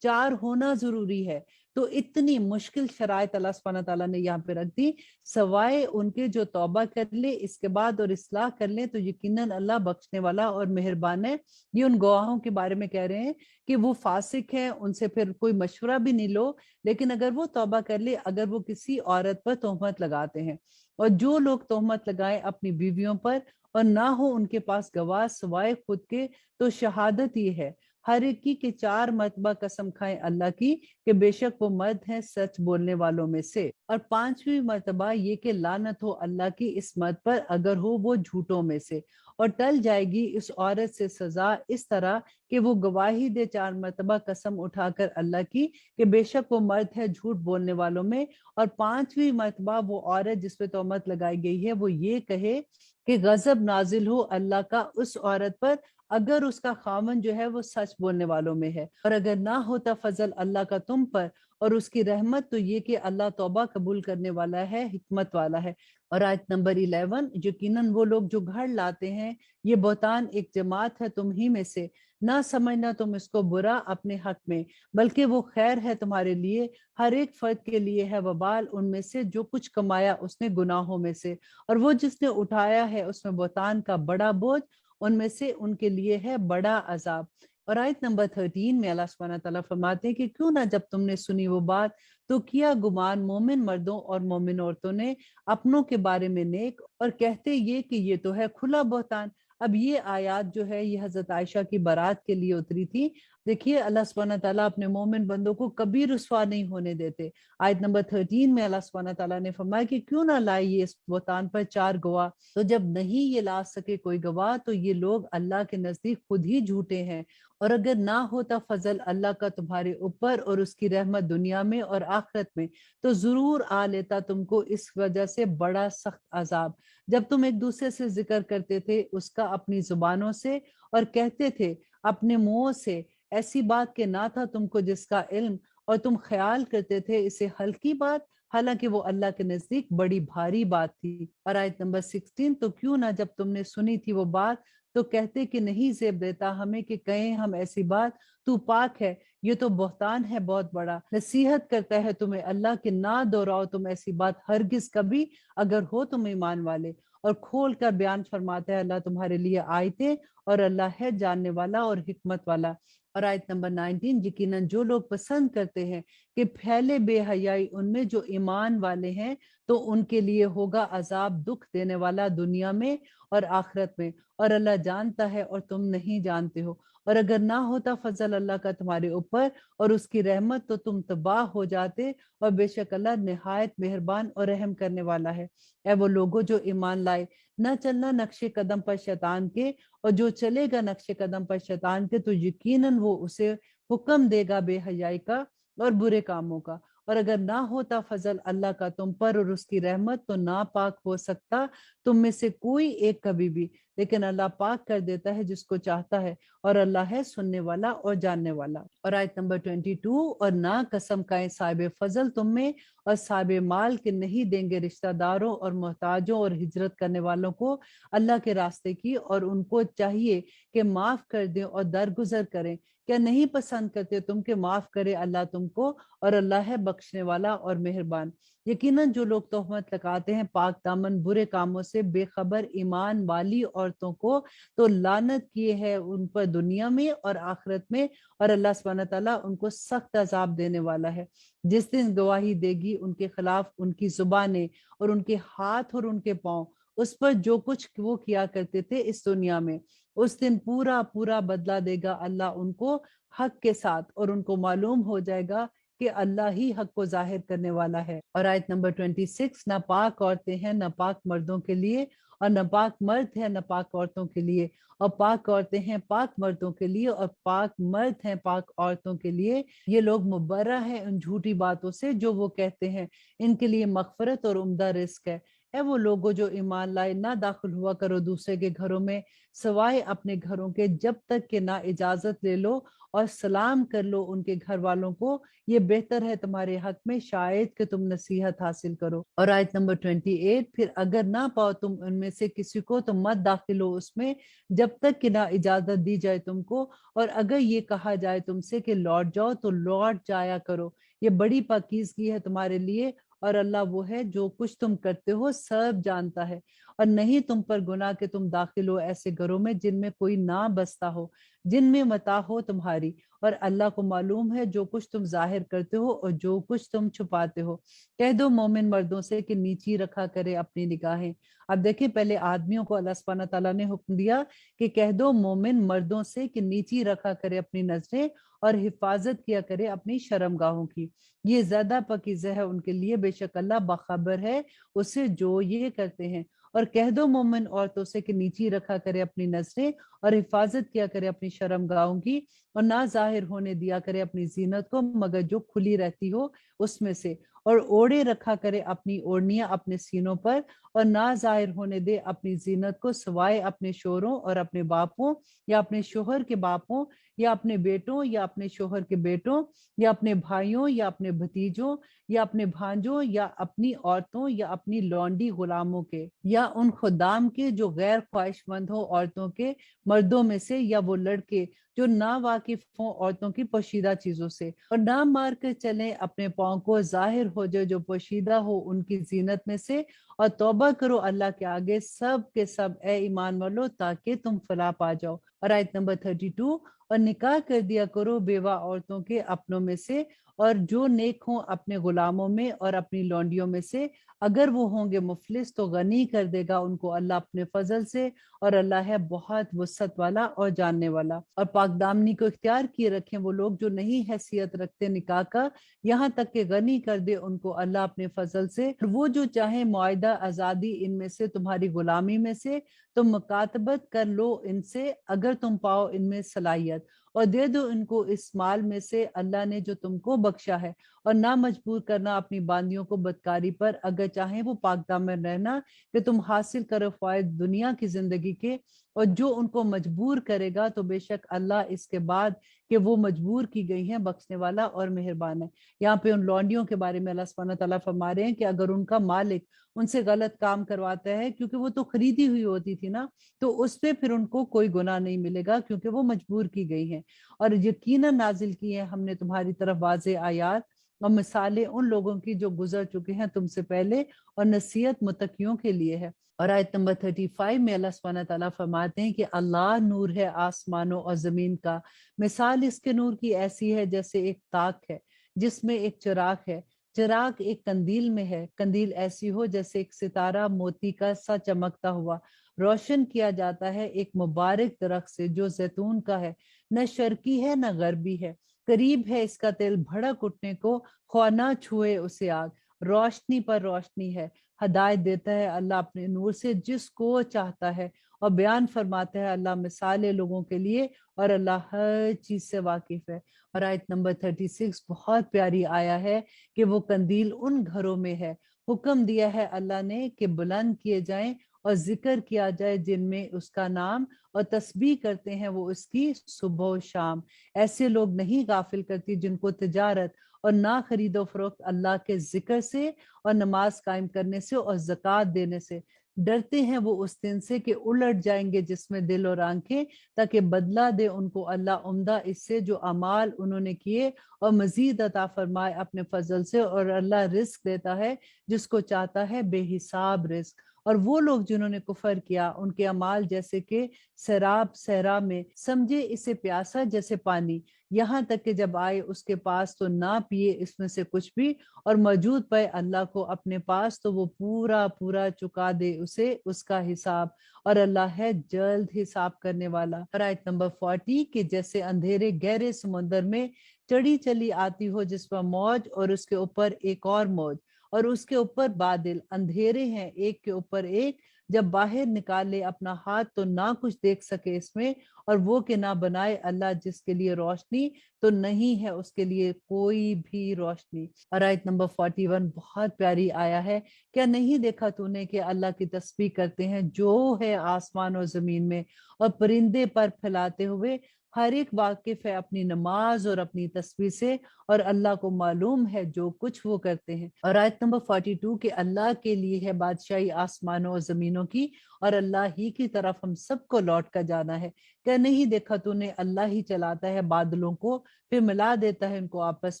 4 होना जरूरी है। तो इतनी मुश्किल शराइत अल्लाह सुब्हानहू तआला ने यहाँ पे रख दी, सवाए उनके जो तौबा कर ले इसके बाद और इस्लाह कर ले, तो यकीनन अल्लाह बख्शने वाला और मेहरबान है। ये उन गवाहों के बारे में कह रहे हैं कि वो फासिक हैं, उनसे फिर कोई मशवरा भी नहीं लो, लेकिन अगर वो तौबा कर ले, अगर वो किसी औरत पर तोहमत लगाते हैं, और जो लोग तोहमत लगाएं अपनी बीवियों पर और ना हो उनके पास गवाह सवाए खुद के, तो शहादत ये है, हर एक की कि 4 मरतबा कसम खाएं अल्लाह की कि बेशक वो मर्द हैं सच बोलने वालों में से, और 5वीं मरतबा ये कि लानत हो अल्लाह की इस मर्द पर अगर हो वो झूठों में से, और टल जाएगी इस औरत से सजा इस तरह कि वो गवाही दे 4 मरतबा कसम उठाकर अल्लाह की कि बेशक वो मर्द है झूठ बोलने वालों में, और 5वीं मरतबा वो औरत जिस पे तोहमत लगाई गई है वो ये कहे कि गजब नाजिल हो अल्लाह का उस औरत पर अगर उसका खामन जो है वो सच बोलने वालों में है, और अगर ना होता फजल अल्लाह का तुम पर और उसकी रहमत तो ये कि अल्लाह तौबा कबूल करने वाला है, हिकमत वाला है। और आयत नंबर 11, यकीनन वो लोग जो घर लाते हैं ये बहतान एक जमात है तुम ही में से, ना समझना तुम इसको बुरा अपने हक में, बल्कि वो खैर है तुम्हारे लिए, हर एक फर्द के लिए है वबाल उनमें से जो कुछ कमाया उसने गुनाहों में से, और वो जिसने उठाया है उसमें बहतान का बड़ा बोझ, उनमें से उनके लिए है बड़ा अजाब। और आयत नंबर 13 में अल्लाह सुब्हानहू तआला फरमाते हैं कि क्यों ना जब तुमने सुनी वो बात तो किया गुमान मोमिन मर्दों और मोमिन औरतों ने अपनों के बारे में नेक, और कहते ये कि ये तो है खुला बहतान। अब ये आयत जो है ये हजरत आयशा की बारात के लिए उतरी थी। देखिए अल्लाह सुब्हानहू तआला अपने मोमिन बंदों को कभी रुसवा नहीं होने देते। आयत नंबर 13 में अल्लाह सुब्हानहू तआला ने फरमाया कि क्यों ना लाए ये इस बहतान पर 4 गवाह, तो जब नहीं ये ला सके कोई गवाह तो ये लोग अल्लाह के नजदीक खुद ही झूठे हैं, और अगर ना होता फजल अल्लाह का तुम्हारे ऊपर और उसकी रहमत दुनिया में और आखिरत में तो जरूर आ लेता तुमको इस वजह से बड़ा सख्त अजाब, जब तुम एक दूसरे से जिक्र करते थे उसका अपनी जुबानों से और कहते थे अपने मुंहों से ऐसी बात के ना था तुमको जिसका इल्म, और तुम ख्याल करते थे इसे हल्की बात, हालांकि वो अल्लाह के नजदीक बड़ी भारी बात थी। और आयत नंबर 16, तो क्यों ना जब तुमने सुनी थी वो बात तो कहते कि नहीं जेब देता हमें कि कहें हम ऐसी बात, तू पाक है, ये तो बहतान है बहुत बड़ा। नसीहत करता है तुम्हें अल्लाह के ना दोहराओ तुम ऐसी बात हरगिज कभी अगर हो तुम ईमान वाले, और खोल कर बयान फरमाता है अल्लाह तुम्हारे लिए आयतें, और अल्लाह है जानने वाला और हिकमत वाला। और आयत नंबर 19, यकीनन जो लोग पसंद करते हैं कि फैले बेहयाई उनमें जो ईमान वाले हैं तो उनके लिए होगा अजाब दुख देने वाला दुनिया में और आखिरत में, और अल्लाह जानता है और तुम नहीं जानते हो। और अगर ना होता फजल अल्लाह का तुम्हारे ऊपर और उसकी रहमत तो तुम तबाह हो जाते, और बेशक अल्लाह निहायत मेहरबान और रहम करने वाला है। ऐ वो लोगों जो ईमान लाए, न चलना नक्शे कदम पर शैतान के, और जो चलेगा नक्शे कदम पर शैतान के तो यकीनन वो उसे हुक्म देगा बेहयाई का और बुरे कामों का। और अगर ना होता फजल अल्लाह का तुम पर और उसकी रहमत तो ना पाक हो सकता तुम में से कोई एक कभी भी, लेकिन अल्लाह पाक कर देता है जिसको चाहता है, और अल्लाह है सुनने वाला और जानने वाला। और आयत नंबर 22, और ना कसम खाएं साहिब फजल तुम में और साहिब माल के नहीं देंगे रिश्तेदारों और मोहताजों और हिजरत करने वालों को अल्लाह के रास्ते की, और उनको चाहिए कि माफ कर दें और दरगुजर करें। क्या नहीं पसंद करते तुम कि माफ करे अल्लाह तुमको, और अल्लाह है बख्शने वाला और मेहरबान। यकीनन जो लोग तोहमत लगाते हैं पाक दामन बुरे कामों से बेखबर ईमान वाली औरतों को तो लानत किए है उन पर दुनिया में और आखिरत में, और अल्लाह सुब्हानहू तआला उनको सख्त अजाब देने वाला है। जिस दिन गवाही देगी उनके खिलाफ उनकी जुबानें और उनके हाथ और उनके पांव उस पर जो कुछ वो किया करते थे इस दुनिया में, उस दिन पूरा पूरा बदला देगा अल्लाह उनको हक के साथ, और उनको मालूम हो जाएगा कि अल्लाह ही हक को जाहिर करने वाला है। और आयत नंबर 26, ना पाक औरतें हैं ना पाक मर्दों के लिए, और न पाक मर्द है न पाक औरतों के लिए, और पाक औरतें हैं पाक मर्दों के लिए और पाक मर्द हैं पाक औरतों के लिए। ये लोग मुबर्रा हैं उन झूठी बातों से जो वो कहते हैं, इनके लिए मगफरत और उम्दा रिस्क है वो लोगों जो ईमान लाए, ना दाखिल हुआ करो दूसरे के घरों में सवाए अपने घरों के, जब तक कि ना इजाजत ले लो और सलाम कर लो उनके घर वालों को, ये बेहतर है तुम्हारे हक में शायद कि तुम नसीहत हासिल करो। और आयत नंबर 28, फिर अगर ना पाओ तुम उनमें से किसी को तो मत दाखिल हो उसमें जब तक कि ना इजाजत दी जाए तुमको, और अगर ये कहा जाए तुमसे कि लौट जाओ तो लौट जाया करो, ये बड़ी पाकीज़गी है तुम्हारे लिए, और अल्लाह वो है जो कुछ तुम करते हो सब जानता है। और नहीं तुम पर गुनाह कि तुम दाखिल हो ऐसे घरों में जिनमें कोई ना बसता हो, جن میں متاع ہو تمہاری، اور اللہ کو معلوم ہے جو کچھ تم ظاہر کرتے ہو اور جو کچھ تم چھپاتے ہو۔ کہہ دو مومن مردوں سے کہ نیچی رکھا کرے اپنی نگاہیں۔ اب دیکھیں، پہلے آدمیوں کو اللہ سبحانہ تعالیٰ نے حکم دیا کہ کہہ دو مومن مردوں سے کہ نیچی رکھا کرے اپنی نظریں اور حفاظت کیا کرے اپنی شرمگاہوں کی، یہ زیادہ پاکیزہ ہے ان کے لیے، بے شک اللہ باخبر ہے اس سے جو یہ کرتے ہیں۔ اور کہہ دو مومن عورتوں سے کہ نیچی رکھا کرے اپنی نظریں اور حفاظت کیا کرے اپنی شرمگاہوں کی، اور نہ ظاہر ہونے دیا کرے اپنی زینت کو مگر جو کھلی رہتی ہو اس میں سے، اور اوڑے رکھا کرے اپنی اوڑنیاں اپنے سینوں پر، اور نہ ظاہر ہونے دے اپنی زینت کو سوائے اپنے شوہروں اور اپنے باپوں یا اپنے شوہر کے باپوں یا اپنے بیٹوں یا اپنے شوہر کے بیٹوں یا اپنے بھائیوں یا اپنے بھتیجوں یا اپنے بھانجوں یا اپنی عورتوں یا اپنی لونڈی غلاموں کے یا ان خدام کے جو غیر خواہش مند ہو عورتوں کے مردوں میں سے، یا وہ لڑکے جو نہ واقف ہوں عورتوں کی پوشیدہ چیزوں سے، اور نہ مار کر چلیں اپنے پاؤں کو، ظاہر ہو جائے جو پوشیدہ ہو ان کی زینت میں سے، اور توبہ کرو اللہ کے آگے سب کے سب اے ایمان والو تاکہ تم فلاح پا جاؤ۔ اور آیت نمبر 32، اور نکاح کر دیا کرو بیوہ عورتوں کے اپنوں میں سے، اور جو نیک ہوں اپنے غلاموں میں اور اپنی لونڈیوں میں سے، اگر وہ ہوں گے مفلس تو غنی کر دے گا ان کو اللہ اپنے فضل سے، اور اللہ ہے بہت وسعت والا اور جاننے والا۔ اور پاک دامنی کو اختیار کیے رکھیں وہ لوگ جو نہیں حیثیت رکھتے نکاح کا، یہاں تک کہ غنی کر دے ان کو اللہ اپنے فضل سے، اور وہ جو چاہیں معاہدہ آزادی ان میں سے تمہاری غلامی میں سے، تم مکاتبت کر لو ان سے اگر تم پاؤ ان میں صلاحیت، اور دے دو ان کو اس مال میں سے اللہ نے جو تم کو بخشا ہے، اور نہ مجبور کرنا اپنی باندیوں کو بدکاری پر اگر چاہیں وہ پاک دامن رہنا کہ تم حاصل کرو فوائد دنیا کی زندگی کے، اور جو ان کو مجبور کرے گا تو بے شک اللہ اس کے بعد کہ وہ مجبور کی گئی ہیں بخشنے والا اور مہربان ہے۔ یہاں پہ ان لونڈیوں کے بارے میں اللہ سبحانہ تعالیٰ فرما رہے ہیں کہ اگر ان کا مالک ان سے غلط کام کرواتا ہے، کیونکہ وہ تو خریدی ہوئی ہوتی تھی نا، تو اس پہ پھر ان کو کوئی گناہ نہیں ملے گا کیونکہ وہ مجبور کی گئی ہیں۔ اور یقیناً نازل کی ہیں ہم نے تمہاری طرف واضح آیات اور مثالیں ان لوگوں کی جو گزر چکے ہیں تم سے پہلے، اور نصیحت متقیوں کے لیے ہے۔ اور آیت نمبر 35 میں اللہ سبحانہ تعالیٰ فرماتے ہیں کہ اللہ نور ہے آسمانوں اور زمین کا، مثال اس کے نور کی ایسی ہے جیسے ایک تاک ہے جس میں ایک چراغ ہے، چراغ ایک قندیل میں ہے، قندیل ایسی ہو جیسے ایک ستارہ موتی کا سا چمکتا ہوا روشن کیا جاتا ہے ایک مبارک درخت سے جو زیتون کا ہے، نہ شرقی ہے نہ غربی ہے، قریب ہے اس کا تیل بھڑک اٹھنے کو، خواہ نہ چھوئے اسے آگ، روشنی پر روشنی ہے، ہدایت دیتا ہے اللہ اپنے نور سے جس کو چاہتا ہے، اور بیان فرماتا ہے اللہ مثالیں لوگوں کے لیے، اور اللہ ہر چیز سے واقف ہے۔ اور آیت نمبر 36 بہت پیاری آیا ہے کہ وہ قندیل ان گھروں میں ہے، حکم دیا ہے اللہ نے کہ بلند کیے جائیں اور ذکر کیا جائے جن میں اس کا نام، اور تسبیح کرتے ہیں وہ اس کی صبح و شام۔ ایسے لوگ نہیں غافل کرتی جن کو تجارت اور نہ خرید و فروخت اللہ کے ذکر سے اور نماز قائم کرنے سے اور زکوٰۃ دینے سے ڈرتے ہیں، وہ اس دن سے کہ الٹ جائیں گے جس میں دل اور آنکھیں، تاکہ بدلہ دے ان کو اللہ عمدہ اس سے جو اعمال انہوں نے کیے، اور مزید عطا فرمائے اپنے فضل سے، اور اللہ رزق دیتا ہے جس کو چاہتا ہے بے حساب رزق۔ اور وہ لوگ جنہوں نے کفر کیا ان کے اعمال جیسے کہ سیراب صحرا میں، سمجھے اسے پیاسا جیسے پانی، یہاں تک کہ جب آئے اس کے پاس تو نہ پیے اس میں سے کچھ بھی، اور موجود پائے اللہ کو اپنے پاس تو وہ پورا پورا چکا دے اسے اس کا حساب، اور اللہ ہے جلد حساب کرنے والا۔ اور آیت نمبر 40 کہ جیسے اندھیرے گہرے سمندر میں چڑی چلی آتی ہو جس پر موج اور اس کے اوپر ایک اور موج اور اس کے اوپر بادل، اندھیرے ہیں ایک کے اوپر ایک، جب باہر نکالے اپنا ہاتھ تو نہ کچھ دیکھ سکے اس میں، اور وہ کہ نہ بنائے اللہ جس کے لیے روشنی تو نہیں ہے اس کے لیے کوئی بھی روشنی۔ اور آیت نمبر 41 بہت پیاری آیا ہے، کیا نہیں دیکھا تو نے کہ اللہ کی تسبیح کرتے ہیں جو ہے آسمان اور زمین میں، اور پرندے پر پھیلاتے ہوئے، ہر ایک واقف ہے اپنی نماز اور اپنی تسبیح سے، اور اللہ کو معلوم ہے جو کچھ وہ کرتے ہیں۔ اور آیت نمبر 42 کہ اللہ کے لیے ہے بادشاہی آسمانوں اور زمینوں کی، اور اللہ ہی کی طرف ہم سب کو لوٹ کر جانا ہے۔ کیا نہیں دیکھا تو نے اللہ ہی چلاتا ہے بادلوں کو، پھر ملا دیتا ہے ان کو آپس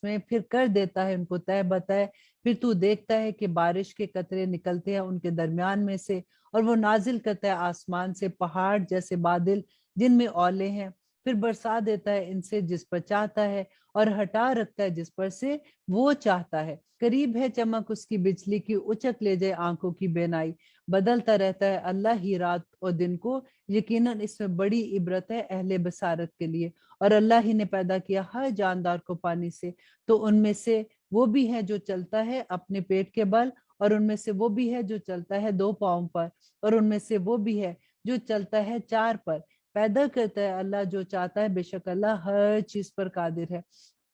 میں، پھر کر دیتا ہے ان کو تہ بتہ، پھر تو دیکھتا ہے کہ بارش کے قطرے نکلتے ہیں ان کے درمیان میں سے، اور وہ نازل کرتا ہے آسمان سے پہاڑ جیسے بادل جن میں اولے ہیں، پھر برسا دیتا ہے ان سے جس پر چاہتا ہے اور ہٹا رکھتا ہے جس پر سے وہ چاہتا ہے۔ قریب ہے چمک اس کی بجلی کی، اچک لے جائے آنکھوں کی بینائی۔ بدلتا رہتا ہے اللہ ہی رات اور دن کو، یقیناً اس میں بڑی عبرت ہے اہل بصارت کے لیے۔ اور اللہ ہی نے پیدا کیا ہر جاندار کو پانی سے، تو ان میں سے وہ بھی ہے جو چلتا ہے اپنے پیٹ کے بل، اور ان میں سے وہ بھی ہے جو چلتا ہے 2 پاؤں پر، اور ان میں سے وہ بھی ہے جو چلتا ہے 4 پر۔ پیدا کرتا ہے اللہ جو چاہتا ہے، بے شک اللہ ہر چیز پر قادر ہے۔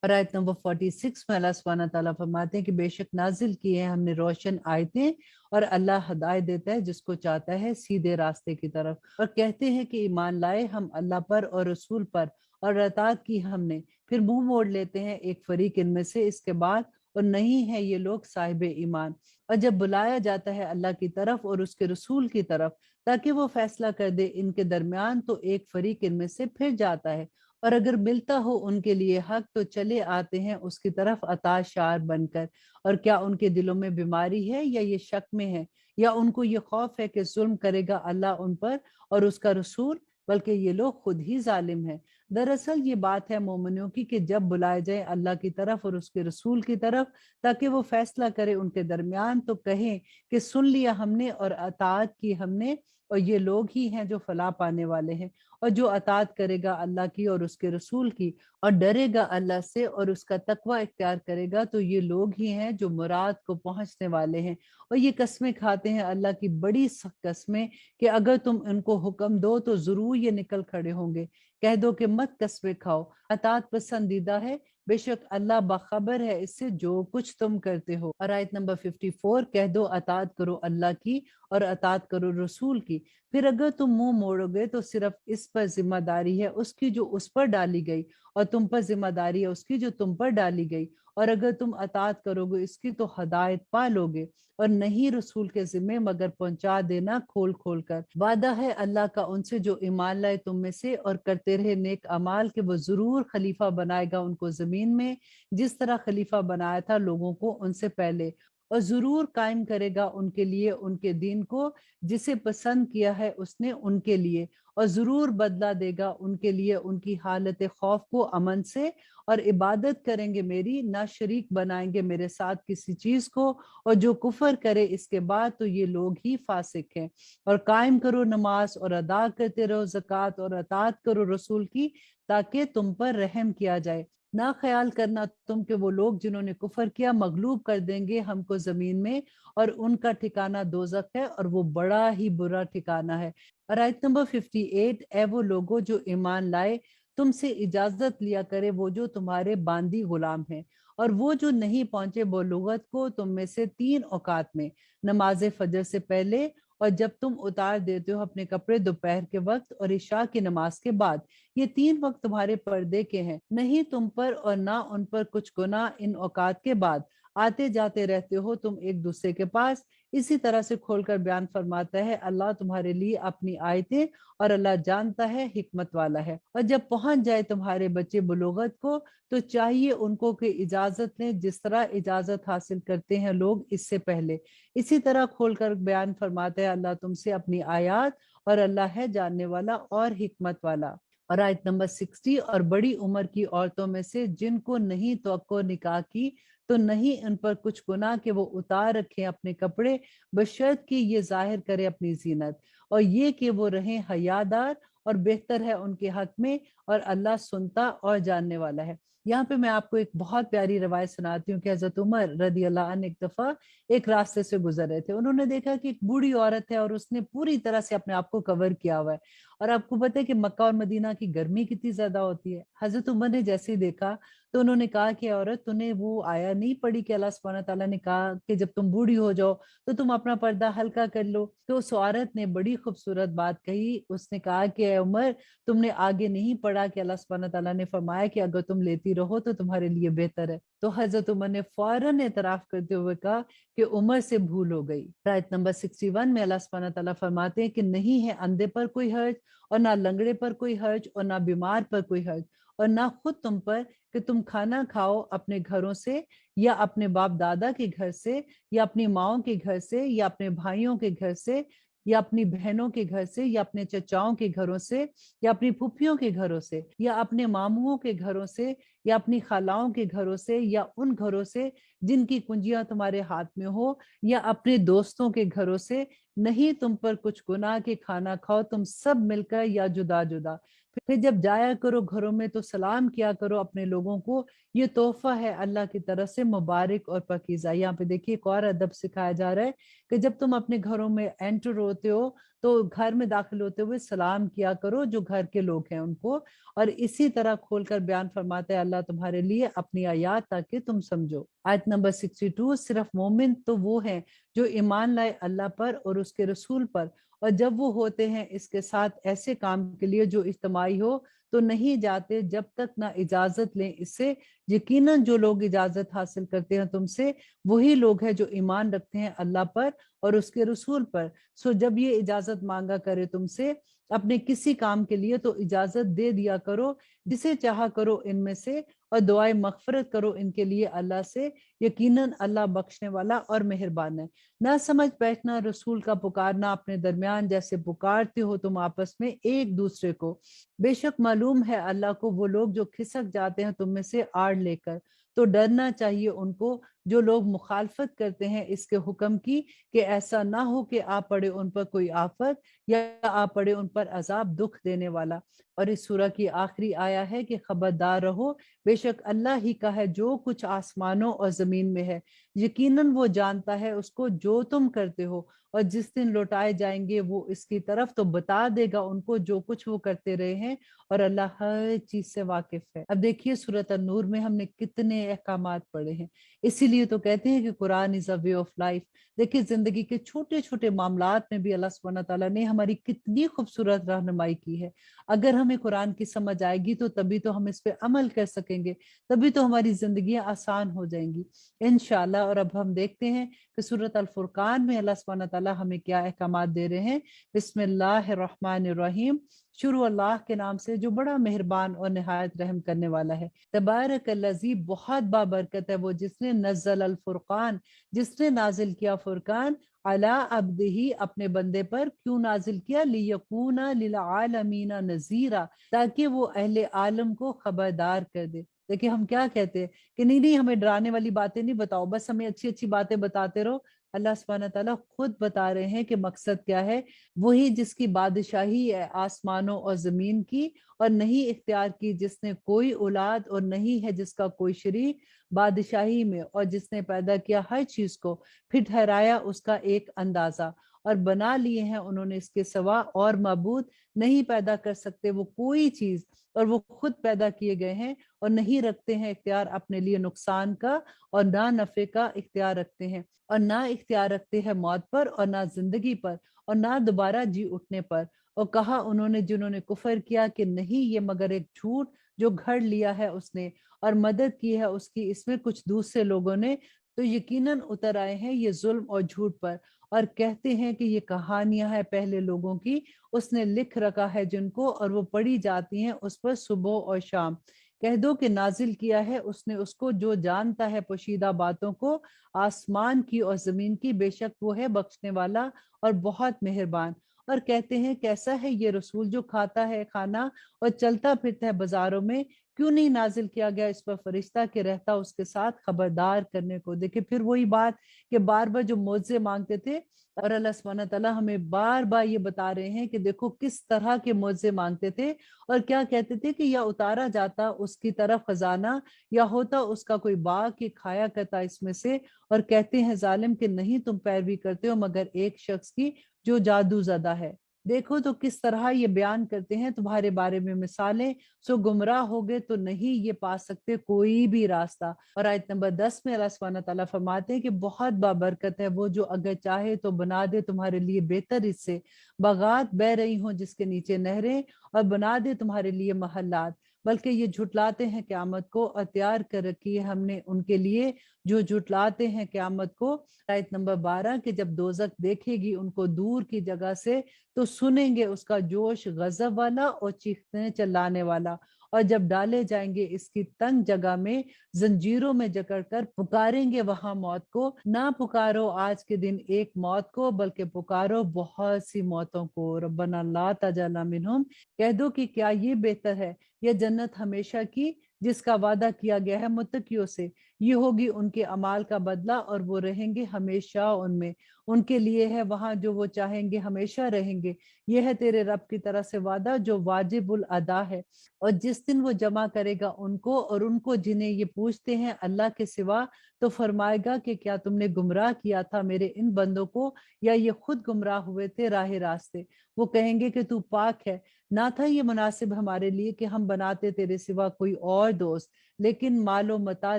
اور آیت نمبر 46 میں اللہ سبحانہ تعالیٰ فرماتے ہیں کہ بے شک نازل کیے ہیں ہم نے روشن آیتیں، اور اللہ ہدایت دیتا ہے جس کو چاہتا ہے سیدھے راستے کی طرف۔ اور کہتے ہیں کہ ایمان لائے ہم اللہ پر اور رسول پر، اور اطاعت کی ہم نے، پھر منہ موڑ لیتے ہیں ایک فریق ان میں سے اس کے بعد، اور نہیں ہے یہ لوگ صاحب ایمان۔ اور جب بلایا جاتا ہے اللہ کی طرف اور اس کے رسول کی طرف تاکہ وہ فیصلہ کر دے ان کے درمیان، تو ایک فریق ان میں سے پھر جاتا ہے، اور اگر ملتا ہو ان کے لیے حق تو چلے آتے ہیں اس کی طرف عطا شار بن کر۔ اور کیا ان کے دلوں میں بیماری ہے یا یہ شک میں ہے، یا ان کو یہ خوف ہے کہ ظلم کرے گا اللہ ان پر اور اس کا رسول، بلکہ یہ لوگ خود ہی ظالم ہیں۔ دراصل یہ بات ہے مومنوں کی کہ جب بلائے جائے اللہ کی طرف اور اس کے رسول کی طرف تاکہ وہ فیصلہ کرے ان کے درمیان، تو کہیں کہ سن لیا ہم نے اور اطاعت کی ہم نے، اور یہ لوگ ہی ہیں جو فلاح پانے والے ہیں۔ اور جو اطاعت کرے گا اللہ کی اور اس کے رسول کی، اور ڈرے گا اللہ سے اور اس کا تقوی اختیار کرے گا، تو یہ لوگ ہی ہیں جو مراد کو پہنچنے والے ہیں۔ اور یہ قسمیں کھاتے ہیں اللہ کی بڑی سخت قسمیں کہ اگر تم ان کو حکم دو تو ضرور یہ نکل کھڑے ہوں گے۔ کہہ دو کہ مت قسمیں کھاؤ، اطاعت پسندیدہ ہے، بے شک اللہ باخبر ہے اس سے جو کچھ تم کرتے ہو۔ اور آیت نمبر 54، کہہ دو اطاعت کرو اللہ کی اور اطاعت کرو رسول کی، پھر اگر تم منہ موڑو گے تو صرف اس پر ذمہ داری ہے اس کی جو اس پر ڈالی گئی، اور تم پر ذمہ داری ہے اس کی جو تم پر ڈالی گئی، اور اگر تم اطاعت کرو گے اس کی تو ہدایت پا لو گے۔ اور نہیں رسول کے ذمے مگر پہنچا دینا کھول کھول کر۔ وعدہ ہے اللہ کا ان سے جو ایمان لائے تم میں سے اور کرتے رہے نیک اعمال، کہ وہ ضرور خلیفہ بنائے گا ان کو زمین میں، جس طرح خلیفہ بنایا تھا لوگوں کو ان سے پہلے، اور ضرور قائم کرے گا ان کے لیے ان کے دین کو جسے پسند کیا ہے اس نے ان کے لیے، اور ضرور بدلہ دے گا ان کے لیے ان کی حالت خوف کو امن سے، اور عبادت کریں گے میری، نہ شریک بنائیں گے میرے ساتھ کسی چیز کو، اور جو کفر کرے اس کے بعد تو یہ لوگ ہی فاسق ہیں۔ اور قائم کرو نماز اور ادا کرتے رہو زکوٰۃ اور اطاعت کرو رسول کی تاکہ تم پر رحم کیا جائے۔ نہ خیال کرنا تم کہ وہ لوگ جنہوں نے کفر کیا مغلوب کر دیں گے ہم کو زمین میں، اور ان کا ٹھکانہ دوزخ ہے اور وہ بڑا ہی برا ٹھکانہ ہے۔ اور آیت نمبر 58، اے وہ لوگوں جو ایمان لائے تم سے اجازت لیا کرے وہ جو تمہارے باندی غلام ہیں، اور وہ جو نہیں پہنچے بلوغت کو تم میں سے 3 اوقات میں، نماز فجر سے پہلے، اور جب تم اتار دیتے ہو اپنے کپڑے دوپہر کے وقت اور عشاء کی نماز کے بعد، یہ 3 وقت تمہارے پردے کے ہیں، نہیں تم پر اور نہ ان پر کچھ گناہ ان اوقات کے بعد، آتے جاتے رہتے ہو تم ایک دوسرے کے پاس۔ اسی طرح سے کھول کر بیان فرماتا ہے اللہ تمہارے لیے اپنی آیتیں، اور اللہ جانتا ہے حکمت والا ہے۔ اور جب پہنچ جائے تمہارے بچے بلوغت کو تو چاہیے ان کو کہ اجازت لیں جس طرح اجازت حاصل کرتے ہیں لوگ اس سے پہلے۔ اسی طرح کھول کر بیان فرماتا ہے اللہ تم سے اپنی آیات، اور اللہ ہے جاننے والا اور حکمت والا۔ اور آیت نمبر 60، اور بڑی عمر کی عورتوں میں سے جن کو نہیں توقع نکاح کی تو نہیں ان پر کچھ گناہ کہ وہ اتار رکھیں اپنے کپڑے، بشرط کہ یہ ظاہر کرے اپنی زینت، اور یہ کہ وہ رہیں حیادار، اور بہتر ہے ان کے حق میں، اور اللہ سنتا اور جاننے والا ہے۔ یہاں پہ میں آپ کو ایک بہت پیاری روایت سناتی ہوں کہ حضرت عمر رضی اللہ عنہ ایک دفعہ ایک راستے سے گزر رہے تھے، انہوں نے دیکھا کہ ایک بوڑھی عورت ہے اور اس نے پوری طرح سے اپنے آپ کو کور کیا ہوا ہے، اور آپ کو پتہ ہے کہ مکہ اور مدینہ کی گرمی کتنی زیادہ ہوتی ہے۔ حضرت عمر نے جیسے ہی دیکھا تو انہوں نے کہا کہ عورت تو نے وہ آیا نہیں پڑھی کہ اللہ سبحانہ تعالیٰ نے کہا کہ جب تم بوڑھی ہو جاؤ تو تم اپنا پردہ ہلکا کر لو؟ تو اس عورت نے بڑی خوبصورت بات کہی، اس نے کہا کہ اے عمر تم نے آگے نہیں پڑھا کہ اللہ سبحانہ تعالیٰ نے فرمایا کہ اگر تم لیتی رہو تو تمہارے لیے بہتر ہے۔ تو حضرت عمر نے فوراً اعتراف کرتے ہوئے کہا کہ عمر سے بھول ہو گئی۔ آیت نمبر 61 میں اللہ سبحانہ تعالیٰ فرماتے ہیں کہ نہیں ہے اندھے پر کوئی حرج، اور نہ لنگڑے پر کوئی حرج، اور نہ بیمار پر کوئی حرج، اور نہ خود تم پر کہ تم کھانا کھاؤ اپنے گھروں سے، یا اپنے باپ دادا کے گھر سے، یا اپنی ماؤں کے گھر سے، یا اپنے بھائیوں کے گھر سے، या अपनी बहनों के घर से, या अपने चचाओं के घरों से, या अपनी फूफियों के घरों से, या अपने मामुओं के घरों से, या अपनी खालाओं के घरों से, या उन घरों से जिनकी कुंजियां तुम्हारे हाथ में हो, या अपने दोस्तों के घरों से, नहीं तुम पर कुछ गुनाह के खाना खाओ तुम सब मिलकर या जुदा जुदा। फिर जब जाया करो घरों में तो सलाम किया करो अपने लोगों को, ये तोहफा है अल्लाह की तरफ से मुबारक और पकीज़ा। यहाँ पे देखिए एक और अदब सिखाया जा रहा है कि जब तुम अपने घरों में एंटर होते हो तो घर में दाखिल होते हुए सलाम किया करो जो घर के लोग हैं उनको। और इसी तरह खोलकर बयान फरमाते हैं अल्लाह तुम्हारे लिए अपनी आयत ताकि तुम समझो। आयत नंबर 62, सिर्फ मोमिन तो वो हैं जो ईमान लाए अल्लाह पर और उसके रसूल पर, और जब वो होते हैं इसके साथ ऐसे काम के लिए जो इज्तिमाई हो तो नहीं जाते जब तक ना इजाजत लें इससे। यकीनन जो लोग इजाजत हासिल करते हैं तुमसे वही लोग हैं जो ईमान रखते हैं अल्लाह पर और उसके रसूल पर। सो जब ये इजाजत मांगा करे तुमसे अपने किसी काम के लिए तो इजाजत दे दिया करो जिसे चाहा करो इनमें से, और दुआए मगफरत करो इनके लिए अल्लाह से, यकीनन अल्लाह बख्शने वाला और मेहरबान है। ना समझ बैठना रसूल का पुकारना अपने दरमियान जैसे पुकारते हो तुम आपस में एक दूसरे को। बेशक मालूम है अल्लाह को वो लोग जो खिसक जाते हैं तुम में से आड़ लेकर। तो डरना चाहिए उनको जो लोग मुखालफत करते हैं इसके हुक्म की, कि ऐसा ना हो कि आ पड़े उन पर कोई आफत या आ पड़े उन पर अजाब दुख देने वाला। और इस सूरह की आखिरी आया है कि खबरदार रहो, बेशक अल्लाह ही का है जो कुछ आसमानों और जमीन में है, यकीनन वो जानता है उसको जो तुम करते हो, और जिस दिन लौटाए जाएंगे वो इसकी तरफ तो बता देगा उनको जो कुछ वो करते रहे हैं, और अल्लाह हर चीज से वाकिफ है। अब देखिए सूरत अन-नूर में हमने कितने अहकामात पढ़े हैं, इसीलिए तो कहते हैं कि Quran is a way of life. देखिए जिंदगी के छोटे छोटे मामलात में भी अल्लाह सुब्हानहू तआला ने हमारी कितनी खूबसूरत रहनुमाई की है। अगर हमें कुरान की समझ आएगी तो तभी तो हम इस पे अमल कर सकेंगे, तभी तो हमारी जिंदगी आसान हो जाएंगी इंशाल्लाह। और अब हम देखते हैं कि सूरत अल फुरकान में अल्लाह सुब्हानहू तआला हमें क्या अहकामात दे रहे हैं। बिस्मिल्लाहिर्रहमानिर्रहीम, शुरू अल्लाह के नाम से जो बड़ा मेहरबान और निहायत रहम करने वाला है। तबारकल्लज़ी, बहुत बाबरकत है वो जिसने नज़्ज़ल अल फुरकान, जिसने नाजिल किया फुरकान, अला अब्दिही, अपने बंदे पर। क्यों नाजिल किया? लियकूना लिल आलमीना नज़ीरा, ताकि वो अहले आलम को खबरदार कर दे। देखिए हम क्या कहते हैं कि नहीं नहीं हमें डराने वाली बातें नहीं बताओ, बस हमें अच्छी अच्छी बातें बताते रहो। अल्लाह सुब्हानहू तआला खुद बता रहे हैं कि मकसद क्या है। वही जिसकी बादशाही है आसमानों और जमीन की, और नहीं इख्तियार की जिसने कोई औलाद, और नहीं है जिसका कोई शरीक बादशाही में, और जिसने पैदा किया हर चीज को फिर ठहराया उसका एक अंदाजा, और बना लिए हैं उन्होंने इसके सिवा और मबूद नहीं पैदा कर सकते वो कोई चीज, और वो खुद पैदा किए गए हैं, और नहीं रखते हैं इख्तियार अपने लिए नुकसान का और ना नफे का इख्तियार रखते हैं, और ना इख्तियार रखते हैं मौत पर और ना जिंदगी पर और ना दोबारा जी उठने पर। और कहा उन्होंने जिन्होंने कुफर किया कि नहीं ये मगर एक झूठ जो घड़ लिया है उसने, और मदद की है उसकी इसमें कुछ दूसरे लोगों ने, तो यकीनन उतर आए हैं ये जुल्म और झूठ पर। और कहते हैं कि ये कहानियां हैं पहले लोगों की, उसने लिख रखा है जिनको, और वो पढ़ी जाती हैं उस पर सुबह और शाम। कह दो कि नाजिल किया है उसने उसको जो जानता है पोशीदा बातों को, आसमान की और जमीन की, बेशक वो है बख्शने वाला और बहुत मेहरबान। और कहते हैं कैसा है ये रसूल जो खाता है खाना और चलता फिरता है बाजारों में, क्यों नहीं नाजिल किया गया इस पर फरिश्ता के रहता उसके साथ खबरदार करने को। देखिए फिर वही बात कि बार बार जो मौजे मांगते थे, और अल्लाह सुब्हानहू तआला हमें बार बार ये बता रहे हैं कि देखो किस तरह के मौजे मांगते थे, और क्या कहते थे कि या उतारा जाता उसकी तरफ खजाना, या होता उसका कोई बाग कि खाया करता इसमें से। और कहते हैं जालिम कि नहीं तुम पैरवी करते हो मगर एक शख्स की जो जादू ज़दा है। देखो तो किस तरह ये बयान करते हैं तुम्हारे बारे में मिसालें, सो गुमराह हो गए तो नहीं ये पा सकते कोई भी रास्ता। और आयत नंबर 10 में अल्लाह सुब्हानहू तआला फरमाते हैं कि बहुत बाबरकत है वो जो अगर चाहे तो बना दे तुम्हारे लिए बेहतर इससे, बगात बह रही हों जिसके नीचे नहरें, और बना दे तुम्हारे लिए महल्लात। बल्कि ये झुटलाते हैं क्यामत को, और तैयार कर रखी है हमने उनके लिए जो झुटलाते हैं क्यामत को। आयत नंबर 12 कि जब दोजक देखेगी उनको दूर की जगह से तो सुनेंगे उसका जोश गजब वाला और चीखने चिल्लाने वाला, اور جب ڈالے جائیں گے اس کی تنگ جگہ میں زنجیروں میں جکڑ کر پکاریں گے وہاں موت کو، نہ پکارو آج کے دن ایک موت کو بلکہ پکارو بہت سی موتوں کو۔ ربنا لا تجعلنا منہم، کہہ دو کہ کیا یہ بہتر ہے یہ جنت ہمیشہ کی جس کا وعدہ کیا گیا ہے متقیوں سے، یہ ہوگی ان کے اعمال کا بدلہ اور وہ رہیں گے ہمیشہ ان میں، ان کے لیے ہے وہاں جو وہ چاہیں گے ہمیشہ رہیں گے، یہ ہے تیرے رب کی طرف سے وعدہ جو واجب الادا ہے۔ اور جس دن وہ جمع کرے گا ان کو اور ان کو جنہیں یہ پوچھتے ہیں اللہ کے سوا، تو فرمائے گا کہ کیا تم نے گمراہ کیا تھا میرے ان بندوں کو یا یہ خود گمراہ ہوئے تھے راہ راستے؟ وہ کہیں گے کہ تو پاک ہے، نہ تھا یہ مناسب ہمارے لیے کہ ہم بناتے تیرے سوا کوئی اور دوست، لیکن مال و متاع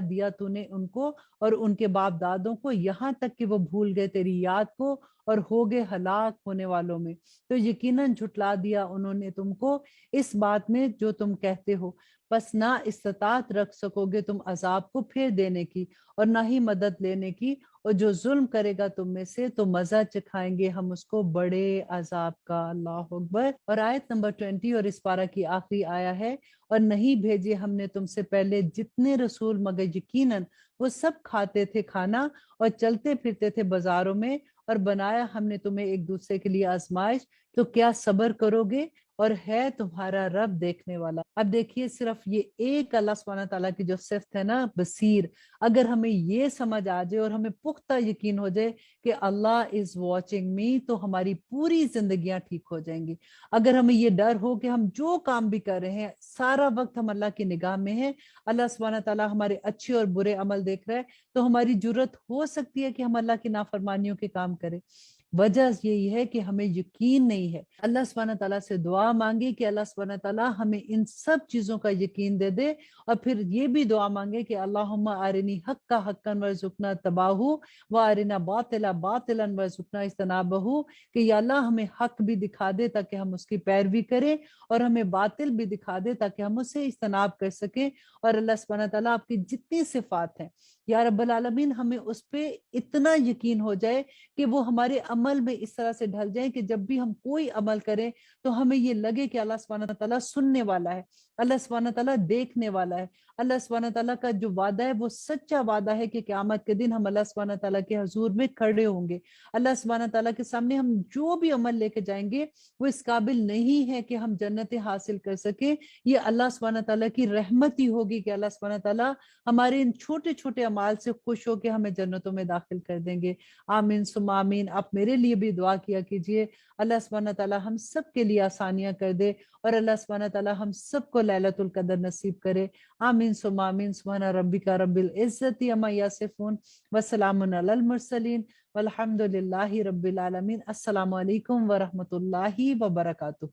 دیا تو نے ان کو اور ان کے باپ دادوں کو، یہاں تک کہ وہ بھول گئے تیری یاد کو اور ہو گئے ہلاک ہونے والوں میں، تو یقیناً جھٹلا دیا انہوں نے تم کو اس بات میں جو تم کہتے ہو، بس نہ استطاعت رکھ سکو گے تم عذاب کو پھر دینے کی اور نہ ہی مدد لینے کی، اور جو ظلم کرے گا تم میں سے تو مزہ چکھائیں گے ہم اس کو بڑے عذاب کا۔ اللہ اکبر۔ اور آیت نمبر 20 اور اس پارہ کی آخری آیا ہے، اور نہیں بھیجے ہم نے تم سے پہلے جتنے رسول مگر یقیناً وہ سب کھاتے تھے کھانا اور چلتے پھرتے تھے بازاروں میں، اور بنایا ہم نے تمہیں ایک دوسرے کے لیے آزمائش، تو کیا صبر کرو گے؟ اور ہے تمہارا رب دیکھنے والا۔ اب دیکھیے صرف یہ ایک اللہ سبحانہ تعالیٰ کی جو صفت ہے نا بصیر، اگر ہمیں یہ سمجھ آ جائے اور ہمیں پختہ یقین ہو جائے کہ اللہ از واچنگ می، تو ہماری پوری زندگیاں ٹھیک ہو جائیں گی۔ اگر ہمیں یہ ڈر ہو کہ ہم جو کام بھی کر رہے ہیں سارا وقت ہم اللہ کی نگاہ میں ہیں، اللہ سبحانہ تعالیٰ ہمارے اچھے اور برے عمل دیکھ رہا ہے، تو ہماری جرت ہو سکتی ہے کہ ہم اللہ کی نافرمانیوں کے کام کریں۔ وجہ یہی ہے کہ ہمیں یقین نہیں ہے۔ اللہ سبحانہ تعالیٰ سے دعا مانگے کہ اللہ سبحانہ تعالیٰ ہمیں ان سب چیزوں کا یقین دے دے، اور پھر یہ بھی دعا مانگے کہ اللہم ارنی حقا حقا وارزقنا اتباعہ وارنا باطلا باطلا وارزقنا اجتنابہ، کہ یا اللہ ہمیں حق بھی دکھا دے تاکہ ہم اس کی پیروی کریں، اور ہمیں باطل بھی دکھا دے تاکہ ہم اسے اجتناب کر سکیں۔ اور اللہ سبحانہ تعالیٰ آپ کی جتنی صفات ہیں یا رب العالمین ہمیں اس پہ اتنا یقین ہو جائے کہ وہ ہمارے عمل میں اس طرح سے ڈھل جائیں کہ جب بھی ہم کوئی عمل کریں تو ہمیں یہ لگے کہ اللہ سبحانہ تعالیٰ سننے والا ہے، اللہ سبحانہ تعالیٰ دیکھنے والا ہے، اللہ سبحانہ تعالیٰ کا جو وعدہ ہے وہ سچا وعدہ ہے کہ قیامت کے دن ہم اللہ سبحانہ تعالیٰ کے حضور میں کھڑے ہوں گے، اللہ سبحانہ تعالیٰ کے سامنے ہم جو بھی عمل لے کے جائیں گے وہ اس قابل نہیں ہے کہ ہم جنتیں حاصل کر سکیں، یہ اللہ سبحانہ تعالیٰ کی رحمت ہی ہوگی کہ اللہ سبحانہ تعالیٰ ہمارے ان چھوٹے چھوٹے اعمال سے خوش ہو کے ہمیں جنتوں میں داخل کر دیں گے۔ آمین ثم آمین۔ آپ میرے لیے بھی دعا کیا کیجئے، اللہ سبحانہ تعالیٰ ہم سب کے لیے آسانیاں کر دے، اور اللہ سبحانہ تعالیٰ ہم سب کو لیلۃ القدر نصیب کرے۔ آمین ثم آمین۔ سبحان ربک رب العزت عما یصفون وسلام علی المرسلین والحمد للہ رب العالمین۔ السلام علیکم ورحمۃ اللہ وبرکاتہ۔